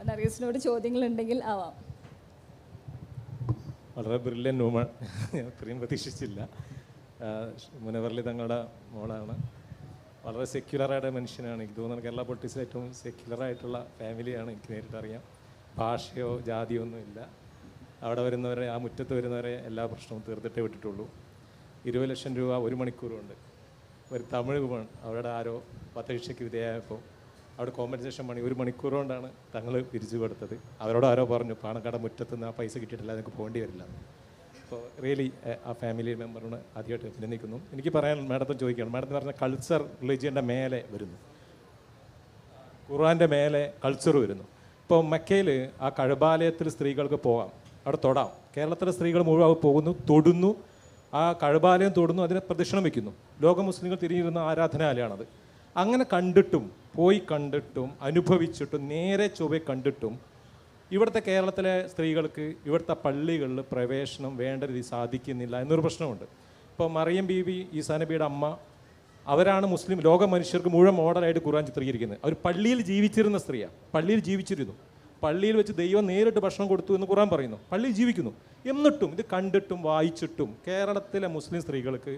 നർഗീസിനോട് ചോദ്യങ്ങളുണ്ടെങ്കിൽ ആവാം. വളരെ ബ്രില്യൻ വുമൺ, ഞാൻ ഇത്രയും പ്രതീക്ഷിച്ചില്ല. മുനവർലി തങ്ങളുടെ മോളാണ്. വളരെ സെക്യുലറായിട്ട് മനുഷ്യനാണ്. എനിക്ക് തോന്നുന്നത് കേരള പൊളിറ്റിക്സിൽ ഏറ്റവും സെക്യുലറായിട്ടുള്ള ഫാമിലിയാണ്. എനിക്ക് നേരിട്ടറിയാം. ഭാഷയോ ജാതിയോ ഒന്നുമില്ല. അവിടെ വരുന്നവരെ, ആ മുറ്റത്ത് വരുന്നവരെ എല്ലാ പ്രശ്നവും തീർത്തിട്ടേ വിട്ടിട്ടുള്ളൂ. 20 ലക്ഷം രൂപ 1 മണിക്കൂറുണ്ട്. ഒരു തമിഴ് വുമൺ അവരുടെ ആരോ വധശിക്ഷയ്ക്ക് വിധേയമായപ്പോൾ അവിടെ കോമ്പൻസേഷൻ മണി 1 മണിക്കൂർ കൊണ്ടാണ് തങ്ങൾ പിരിച്ചു കൊടുത്തത്. അവരോട് ആരോ പറഞ്ഞു, പാണക്കാട് മുറ്റത്ത് നിന്ന് ആ പൈസ കിട്ടിയിട്ടില്ല, നിങ്ങൾക്ക് പോകേണ്ടി വരില്ല. അപ്പോൾ റിയലി ആ ഫാമിലി മെമ്പറിന് ആദ്യമായിട്ട് അഭിനന്ദിക്കുന്നു. എനിക്ക് പറയാൻ മാഡത്തോട് ചോദിക്കുകയാണ്, മാഡത്തിന് പറഞ്ഞ കൾച്ചർ റിലീജിയൻ്റെ മേലെ വരുന്നു, ഖുർആൻ്റെ മേലെ കൾച്ചർ വരുന്നു. ഇപ്പോൾ മക്കയിൽ ആ കഴബാലയത്തിൽ സ്ത്രീകൾക്ക് പോകാം, അവിടെ തൊടാം. കേരളത്തിലെ സ്ത്രീകൾ മുഴുവൻ പോകുന്നു, തൊടുന്നു, ആ കഴബാലയം തൊടുന്നു, അതിനെ പ്രദക്ഷിണം വയ്ക്കുന്നു. ലോക മുസ്ലിങ്ങൾ തിരിഞ്ഞിരുന്ന ആരാധനാലയമാണത്. അങ്ങനെ കണ്ടിട്ടും പോയി കണ്ടിട്ടും അനുഭവിച്ചിട്ടും നേരെ ചൊവ്വെ കണ്ടിട്ടും ഇവിടുത്തെ കേരളത്തിലെ സ്ത്രീകൾക്ക് ഇവിടുത്തെ പള്ളികളിൽ പ്രവേശനം വേണ്ട രീതി സാധിക്കുന്നില്ല എന്നൊരു പ്രശ്നമുണ്ട്. ഇപ്പോൾ മറിയം ബീവി, ഈസാ നബിയുടെ അമ്മ, അവരാണ് മുസ്ലിം ലോക മനുഷ്യർക്ക് മുഴുവൻ മോഡലായിട്ട് ഖുർആൻ ചിത്രീകരിക്കുന്നത്. അവർ പള്ളിയിൽ ജീവിച്ചിരുന്ന സ്ത്രീയാണ്, പള്ളിയിൽ ജീവിച്ചിരുന്നു, പള്ളിയിൽ വെച്ച് ദൈവം നേരിട്ട് ഭക്ഷണം കൊടുത്തു എന്ന് ഖുർആൻ പറയുന്നു, പള്ളിയിൽ ജീവിക്കുന്നു. എന്നിട്ടും ഇത് കണ്ടിട്ടും വായിച്ചിട്ടും കേരളത്തിലെ മുസ്ലിം സ്ത്രീകൾക്ക്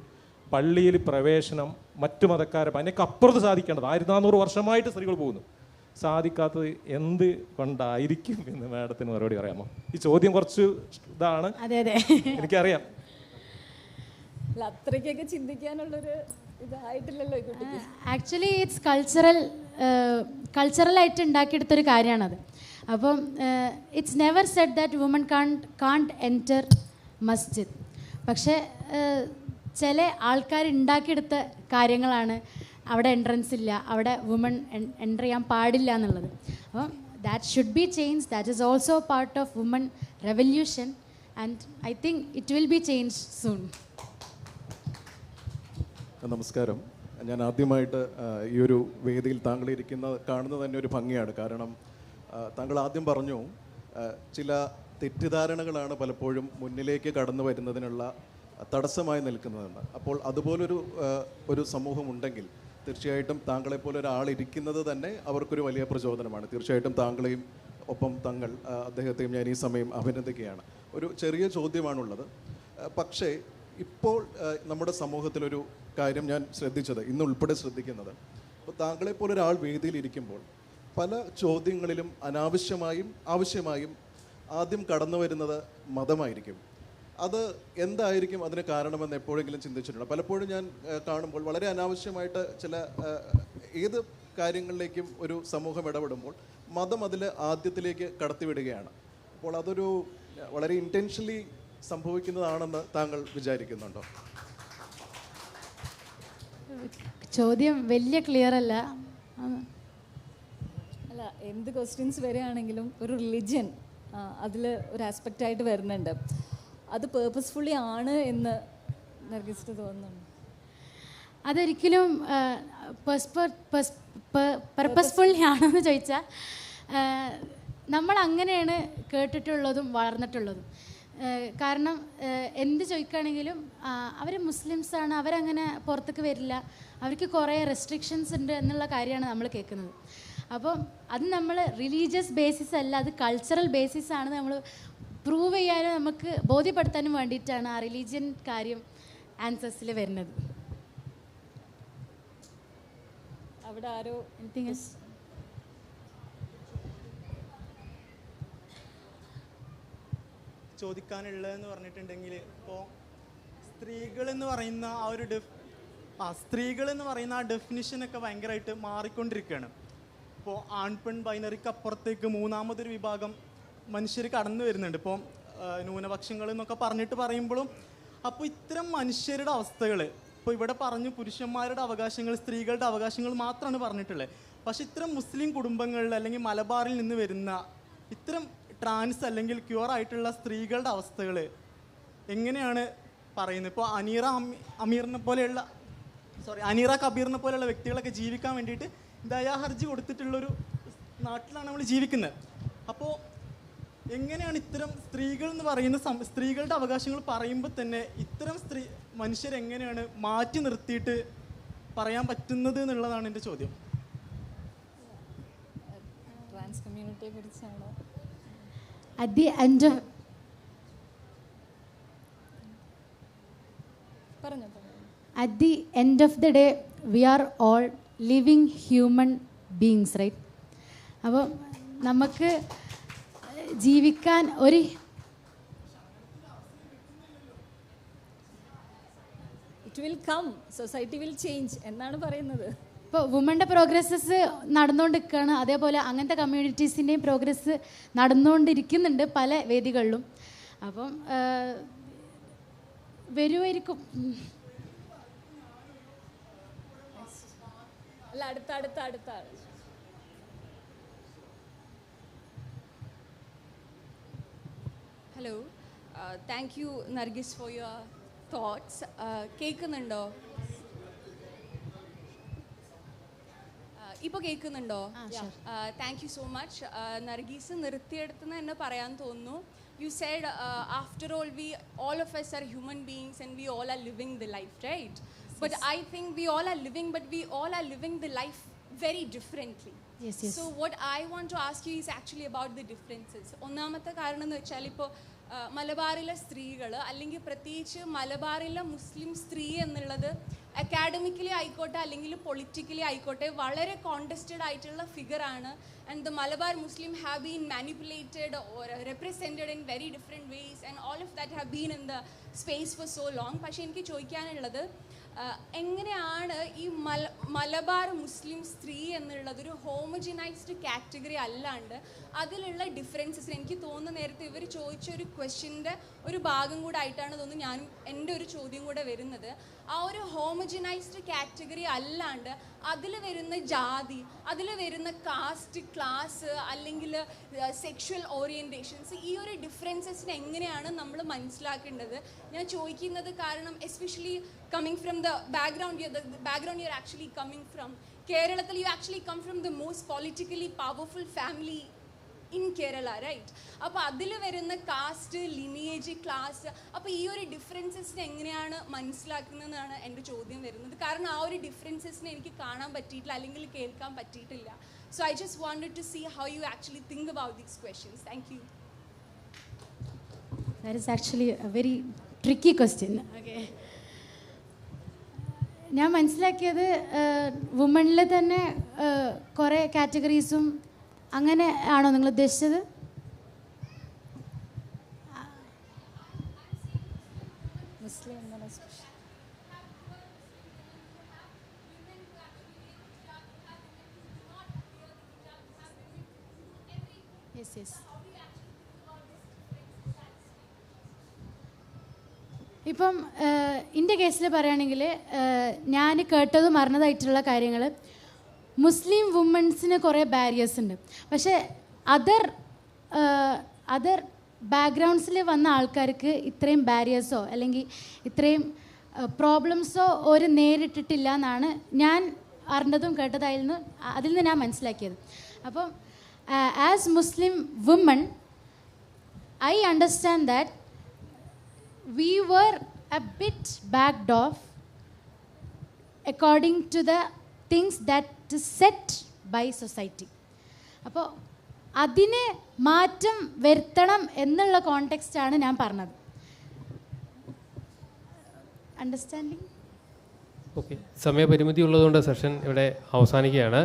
പള്ളിയിൽ പ്രവേശനം മറ്റു മതക്കാരെ അതിനൊക്കെ അപ്പുറത്ത് സാധിക്കേണ്ടത് 1400 വർഷമായിട്ട് സ്ത്രീകൾ പോകുന്നു, സാധിക്കാത്തത് എന്ത് കൊണ്ടായിരിക്കും എന്ന് മാഡത്തിന് മറുപടി പറയാമോ? ഈ ചോദ്യം കുറച്ച് ഇതാണ്, എനിക്കറിയാം. അല്ല, അത്രയ്ക്കൊക്കെ ചിന്തിക്കാനുള്ളൊരു ഇതായിട്ടില്ലല്ലോ ഈ കുട്ടിക്ക്. ആക്ച്വലി ഇറ്റ്സ് കൾച്ചറലായിട്ട് ഉണ്ടാക്കിയെടുത്തൊരു കാര്യമാണത്. അപ്പം it's never said that woman can't enter മസ്ജിദ്. പക്ഷേ ചില ആൾക്കാർ ഉണ്ടാക്കിയെടുത്ത കാര്യങ്ങളാണ് അവിടെ എൻട്രൻസ് ഇല്ല, അവിടെ വുമൺ എൻ്റർ ചെയ്യാൻ പാടില്ല എന്നുള്ളത്. അപ്പം that should be change. That is also part of woman revolution and I think it will be change soon. നമസ്കാരം. ഞാൻ ആദ്യമായിട്ട് ഈ ഒരു വേദിയിൽ താങ്കൾ കാണുന്നത് തന്നെ ഒരു ഭംഗിയാണ്. കാരണം താങ്കൾ ആദ്യം പറഞ്ഞു ചില തെറ്റിദ്ധാരണകളാണ് പലപ്പോഴും മുന്നിലേക്ക് കടന്നു വരുന്നതിനുള്ള തടസ്സമായി നിൽക്കുന്നതെന്ന്. അപ്പോൾ അതുപോലൊരു സമൂഹമുണ്ടെങ്കിൽ തീർച്ചയായിട്ടും താങ്കളെപ്പോലെ ഒരാളിരിക്കുന്നത് തന്നെ അവർക്കൊരു വലിയ പ്രചോദനമാണ്. തീർച്ചയായിട്ടും താങ്കളെയും ഒപ്പം അദ്ദേഹത്തെയും ഞാൻ ഈ സമയം അഭിനന്ദിക്കുകയാണ്. ഒരു ചെറിയ ചോദ്യമാണുള്ളത്. പക്ഷേ ഇപ്പോൾ നമ്മുടെ സമൂഹത്തിലൊരു കാര്യം ഞാൻ ശ്രദ്ധിച്ചത്, ഇന്ന് ഉൾപ്പെടെ ശ്രദ്ധിക്കുന്നത്, അപ്പോൾ താങ്കളെപ്പോലെ ഒരാൾ വേദിയിൽ ഇരിക്കുമ്പോൾ പല ചോദ്യങ്ങളിലും അനാവശ്യമായും ആവശ്യമായും ആദ്യം കടന്നു വരുന്നത് മതമായിരിക്കും. അത് എന്തായിരിക്കും അതിന് കാരണമെന്ന് എപ്പോഴെങ്കിലും ചിന്തിച്ചിട്ടുണ്ടോ? പലപ്പോഴും ഞാൻ കാണുമ്പോൾ വളരെ അനാവശ്യമായിട്ട് ഏത് കാര്യങ്ങളിലേക്കും ഒരു സമൂഹം ഇടപെടുമ്പോൾ മതം അതിൽ ആദ്യത്തിലേക്ക് കടത്തിവിടുകയാണ്. അപ്പോൾ അതൊരു വളരെ ഇൻറ്റൻഷനലി സംഭവിക്കുന്നതാണെന്ന് താങ്കൾ വിചാരിക്കുന്നുണ്ടോ? ചോദ്യം വലിയ ക്ലിയർ അല്ല. അല്ല, എന്ത് ക്വസ്റ്റ്യൻസ് വരികയാണെങ്കിലും ഒരു റിലിജ്യൻ അതിൽ ഒരു ആസ്പെക്റ്റായിട്ട് വരുന്നുണ്ട്. അത് പേർപ്പസ്ഫുള്ളി ആണ് എന്ന് നർഗിസിന് തോന്നുന്നുണ്ട്. അതൊരിക്കലും പർപ്പസ്ഫുള്ളി ആണെന്ന് ചോദിച്ചാൽ നമ്മൾ അങ്ങനെയാണ് കേട്ടിട്ടുള്ളതും വളർന്നിട്ടുള്ളതും. കാരണം എന്ത് ചോദിക്കുകയാണെങ്കിലും അവർ മുസ്ലിംസാണ്, അവരങ്ങനെ പുറത്തേക്ക് വരില്ല, അവർക്ക് കുറേ റെസ്ട്രിക്ഷൻസ് ഉണ്ട് എന്നുള്ള കാര്യമാണ് നമ്മൾ കേൾക്കുന്നത്. അപ്പം അത് നമ്മൾ റിലീജിയസ് ബേസിസ് അല്ല, അത് കൾച്ചറൽ ബേസിസ് ആണ് നമ്മൾ പ്രൂവ് ചെയ്യാനും നമുക്ക് ബോധ്യപ്പെടുത്താനും വേണ്ടിയിട്ടാണ് ആ റിലീജിയൻ കാര്യം ആൻസേഴ്സിൽ വരുന്നത്. അവിടെ ആരോ എനിത്തിങ് എൽസ്? ചോദിക്കാനുള്ളതെന്ന് പറഞ്ഞിട്ടുണ്ടെങ്കിൽ, ഇപ്പോൾ സ്ത്രീകളെന്ന് പറയുന്ന ആ ഡെഫിനിഷനൊക്കെ ഭയങ്കരമായിട്ട് മാറിക്കൊണ്ടിരിക്കുകയാണ്. ഇപ്പോൾ ആൺപെൺ ബൈനറിക്ക് അപ്പുറത്തേക്ക് മൂന്നാമതൊരു വിഭാഗം മനുഷ്യർ കടന്നു വരുന്നുണ്ട്. ഇപ്പോൾ ന്യൂനപക്ഷങ്ങൾ എന്നൊക്കെ പറയുമ്പോഴും അപ്പോൾ ഇത്തരം മനുഷ്യരുടെ അവസ്ഥകൾ ഇപ്പോൾ ഇവിടെ പറഞ്ഞു, പുരുഷന്മാരുടെ അവകാശങ്ങൾ, സ്ത്രീകളുടെ അവകാശങ്ങൾ മാത്രമാണ് പറഞ്ഞിട്ടുള്ളത്. പക്ഷേ ഇത്തരം മുസ്ലിം കുടുംബങ്ങളിൽ അല്ലെങ്കിൽ മലബാറിൽ നിന്ന് വരുന്ന ഇത്തരം ട്രാൻസ് അല്ലെങ്കിൽ ക്യൂർ ആയിട്ടുള്ള സ്ത്രീകളുടെ അവസ്ഥകൾ എങ്ങനെയാണ് പറയുന്നത്? ഇപ്പോൾ അനീറ കബീറിനെ പോലെയുള്ള വ്യക്തികളൊക്കെ ജീവിക്കാൻ വേണ്ടിയിട്ട് ദയാഹർജി കൊടുത്തിട്ടുള്ളൊരു നാട്ടിലാണ് നമ്മൾ ജീവിക്കുന്നത്. അപ്പോൾ എങ്ങനെയാണ് ഇത്തരം സ്ത്രീകൾ എന്ന് പറയുന്ന സ്ത്രീകളുടെ അവകാശങ്ങൾ പറയുമ്പോൾ തന്നെ ഇത്തരം മനുഷ്യരെങ്ങനെയാണ് മാറ്റി നിർത്തിയിട്ട് പറയാൻ പറ്റുന്നത് എന്നുള്ളതാണ് എൻ്റെ ചോദ്യം. ട്രാൻസ് കമ്മ്യൂണിറ്റിയെ കുറിച്ചാണ്. At the end of the day, we are all living human beings, right? അപ്പോൾ നമുക്ക് ജീവിക്കാൻ it will come, society will change എന്നാണ് പറയുന്നത്. ഇപ്പോൾ വുമൻ്റെ പ്രോഗ്രസ്സസ് നടന്നുകൊണ്ടിരിക്കുകയാണ്. അതേപോലെ അങ്ങനത്തെ കമ്മ്യൂണിറ്റീസിൻ്റെയും പ്രോഗ്രസ് നടന്നുകൊണ്ടിരിക്കുന്നുണ്ട് പല വേദികളിലും. അപ്പം വരുമായിരിക്കും. അല്ല, അടുത്ത Hello, thank you Nargis for your thoughts. കേൾക്കുന്നുണ്ടോ? ഇപ്പോൾ കേൾക്കുന്നുണ്ടോ? Thank you so much. Nargis നിർത്തിയെടുത്തെന്ന് തന്നെ പറയാൻ തോന്നുന്നു. You said, after all, all of us are human beings and we all are living the life, right? But I think we all are living, but we all are living the life very differently. Yes, yes. So what I want to ask you is actually about the differences. ഒന്നാമത്തെ കാരണം എന്ന് വെച്ചാൽ ഇപ്പോൾ മലബാറിലെ സ്ത്രീകൾ അല്ലെങ്കിൽ പ്രത്യേകിച്ച് മലബാറിലെ മുസ്ലിം സ്ത്രീ എന്നുള്ളത് അക്കാഡമിക്കലി ആയിക്കോട്ടെ അല്ലെങ്കിൽ പൊളിറ്റിക്കലി ആയിക്കോട്ടെ വളരെ കോണ്ടസ്റ്റഡ് ആയിട്ടുള്ള ഫിഗറാണ്. And the Malabar Muslim have been manipulated or represented in very different ways and all of that have been in the space for so long. പക്ഷേ എനിക്ക് ചോദിക്കാനുള്ളത് എങ്ങനെയാണ് ഈ മലബാർ മുസ്ലിം സ്ത്രീ എന്നുള്ളത് ഒരു ഹോമജിനൈസ്ഡ് കാറ്റഗറി അല്ലാണ്ട് അതിലുള്ള ഡിഫറൻസസിന് എനിക്ക് തോന്നുന്ന നേരത്തെ ഇവർ ചോദിച്ച ഒരു ക്വസ്റ്റ്യൻ്റെ ഒരു ഭാഗം കൂടെ ആയിട്ടാണ് തോന്നുന്നു ഞാനും എൻ്റെ ഒരു ചോദ്യം കൂടെ വരുന്നത്. ആ ഒരു ഹോമജിനൈസ്ഡ് കാറ്റഗറി അല്ലാണ്ട് അതിൽ വരുന്ന ജാതി, അതിൽ വരുന്ന കാസ്റ്റ്, ക്ലാസ് അല്ലെങ്കിൽ സെക്ഷുവൽ ഓറിയൻറ്റേഷൻസ്, ഈ ഒരു ഡിഫറൻസസിനെ എങ്ങനെയാണ് നമ്മൾ മനസ്സിലാക്കേണ്ടത്? ഞാൻ ചോദിക്കുന്നത് കാരണം especially coming from the background you are actually coming from കേരളത്തിൽ, you actually come from the most politically powerful family in Kerala, right? അപ്പോൾ അതിൽ വരുന്ന കാസ്റ്റ്, ലിനിയേജ്, ക്ലാസ്, അപ്പോൾ ഈ ഒരു ഡിഫറൻസസിനെ എങ്ങനെയാണ് മനസ്സിലാക്കുന്നതെന്നാണ് എൻ്റെ ചോദ്യം വരുന്നത്. കാരണം ആ ഒരു ഡിഫറൻസസിനെ എനിക്ക് കാണാൻ പറ്റിയിട്ടില്ല അല്ലെങ്കിൽ കേൾക്കാൻ പറ്റിയിട്ടില്ല. So I just wanted to see how you actually think about these questions. Thank you. That is actually a very tricky question. Okay. ഞാൻ മനസ്സിലാക്കിയത് വുമണിൽ തന്നെ കുറേ കാറ്റഗറീസും അങ്ങനെ ആണോ നിങ്ങൾ ഉദ്ദേശിച്ചത്? മുസ്ലിം യെസ് യെസ്. ഇപ്പം എൻ്റെ കേസിൽ പറയുകയാണെങ്കിൽ ഞാൻ കേട്ടതും അറിഞ്ഞതായിട്ടുള്ള കാര്യങ്ങൾ, മുസ്ലിം വുമൻസിന് കുറേ ബാരിയേഴ്സ് ഉണ്ട്. പക്ഷേ അതർ ബാക്ക്ഗ്രൗണ്ട്സിൽ വന്ന ആൾക്കാർക്ക് ഇത്രയും ബാരിയേഴ്സോ അല്ലെങ്കിൽ ഇത്രയും പ്രോബ്ലംസോ ഒരു നേരിട്ടിട്ടില്ല എന്നാണ് ഞാൻ അറിഞ്ഞതും കേട്ടതായിരുന്നു. അതിൽ നിന്ന് ഞാൻ മനസ്സിലാക്കിയത്. അപ്പം as Muslim woman I understand that we were a bit backed off according to the things that is set by society. അപ്പോൾ അതിനെ മാറ്റം വരുത്തണം എന്നുള്ള കോണ്ടെക്സ്റ്റാണ് ഞാൻ പറഞ്ഞത്. അണ്ടർസ്റ്റാൻഡിങ്? ഓക്കെ, സമയപരിമിതി ഉള്ളതുകൊണ്ട് സെഷൻ ഇവിടെ അവസാനിക്കുകയാണ്.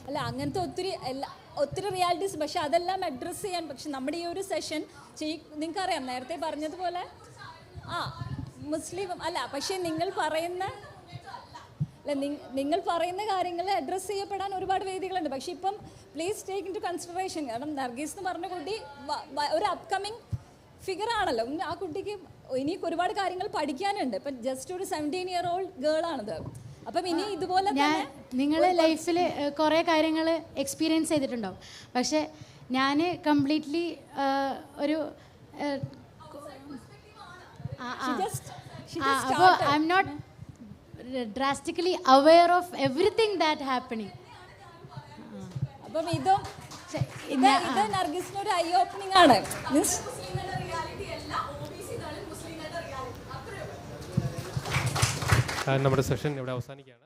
അല്ല, അങ്ങനത്തെ ഒത്തിരി റിയാലിറ്റീസ്, പക്ഷെ അതെല്ലാം അഡ്രസ്സ് ചെയ്യാൻ, പക്ഷെ നമ്മുടെ ഈ ഒരു സെഷൻ നിങ്ങൾക്കറിയാം, നേരത്തെ പറഞ്ഞതുപോലെ മുസ്ലിം അല്ല, പക്ഷേ നിങ്ങൾ പറയുന്ന അല്ല നിങ്ങൾ പറയുന്ന കാര്യങ്ങൾ അഡ്രസ്സ് ചെയ്യപ്പെടാൻ ഒരുപാട് വേദികളുണ്ട്. പക്ഷെ ഇപ്പം please take into consideration. കാരണം നർഗീസ് എന്ന് പറഞ്ഞ കുട്ടി ഒരു അപ്കമിങ് ഫിഗർ ആണല്ലോ. ആ കുട്ടിക്ക് ഇനി ഒരുപാട് കാര്യങ്ങൾ പഠിക്കാനുണ്ട്. ഇപ്പം ജസ്റ്റ് ഒരു 17-year-old ഗേൾ ആണത്. അപ്പം ഇനി ഇതുപോലെ നിങ്ങൾ ലൈഫിൽ കുറേ കാര്യങ്ങൾ എക്സ്പീരിയൻസ് ചെയ്തിട്ടുണ്ടാവും. പക്ഷെ ഞാൻ കംപ്ലീറ്റ്ലി ഒരു അപ്പോൾ I'm not drastically aware of everything that happening. അപ്പം ഇത് നർഗീസിന് ഒരു ഐ ഓപ്പണിംഗ് ആണ്. നമ്മുടെ സെഷൻ ഇവിടെ അവസാനിക്കുകയാണ്.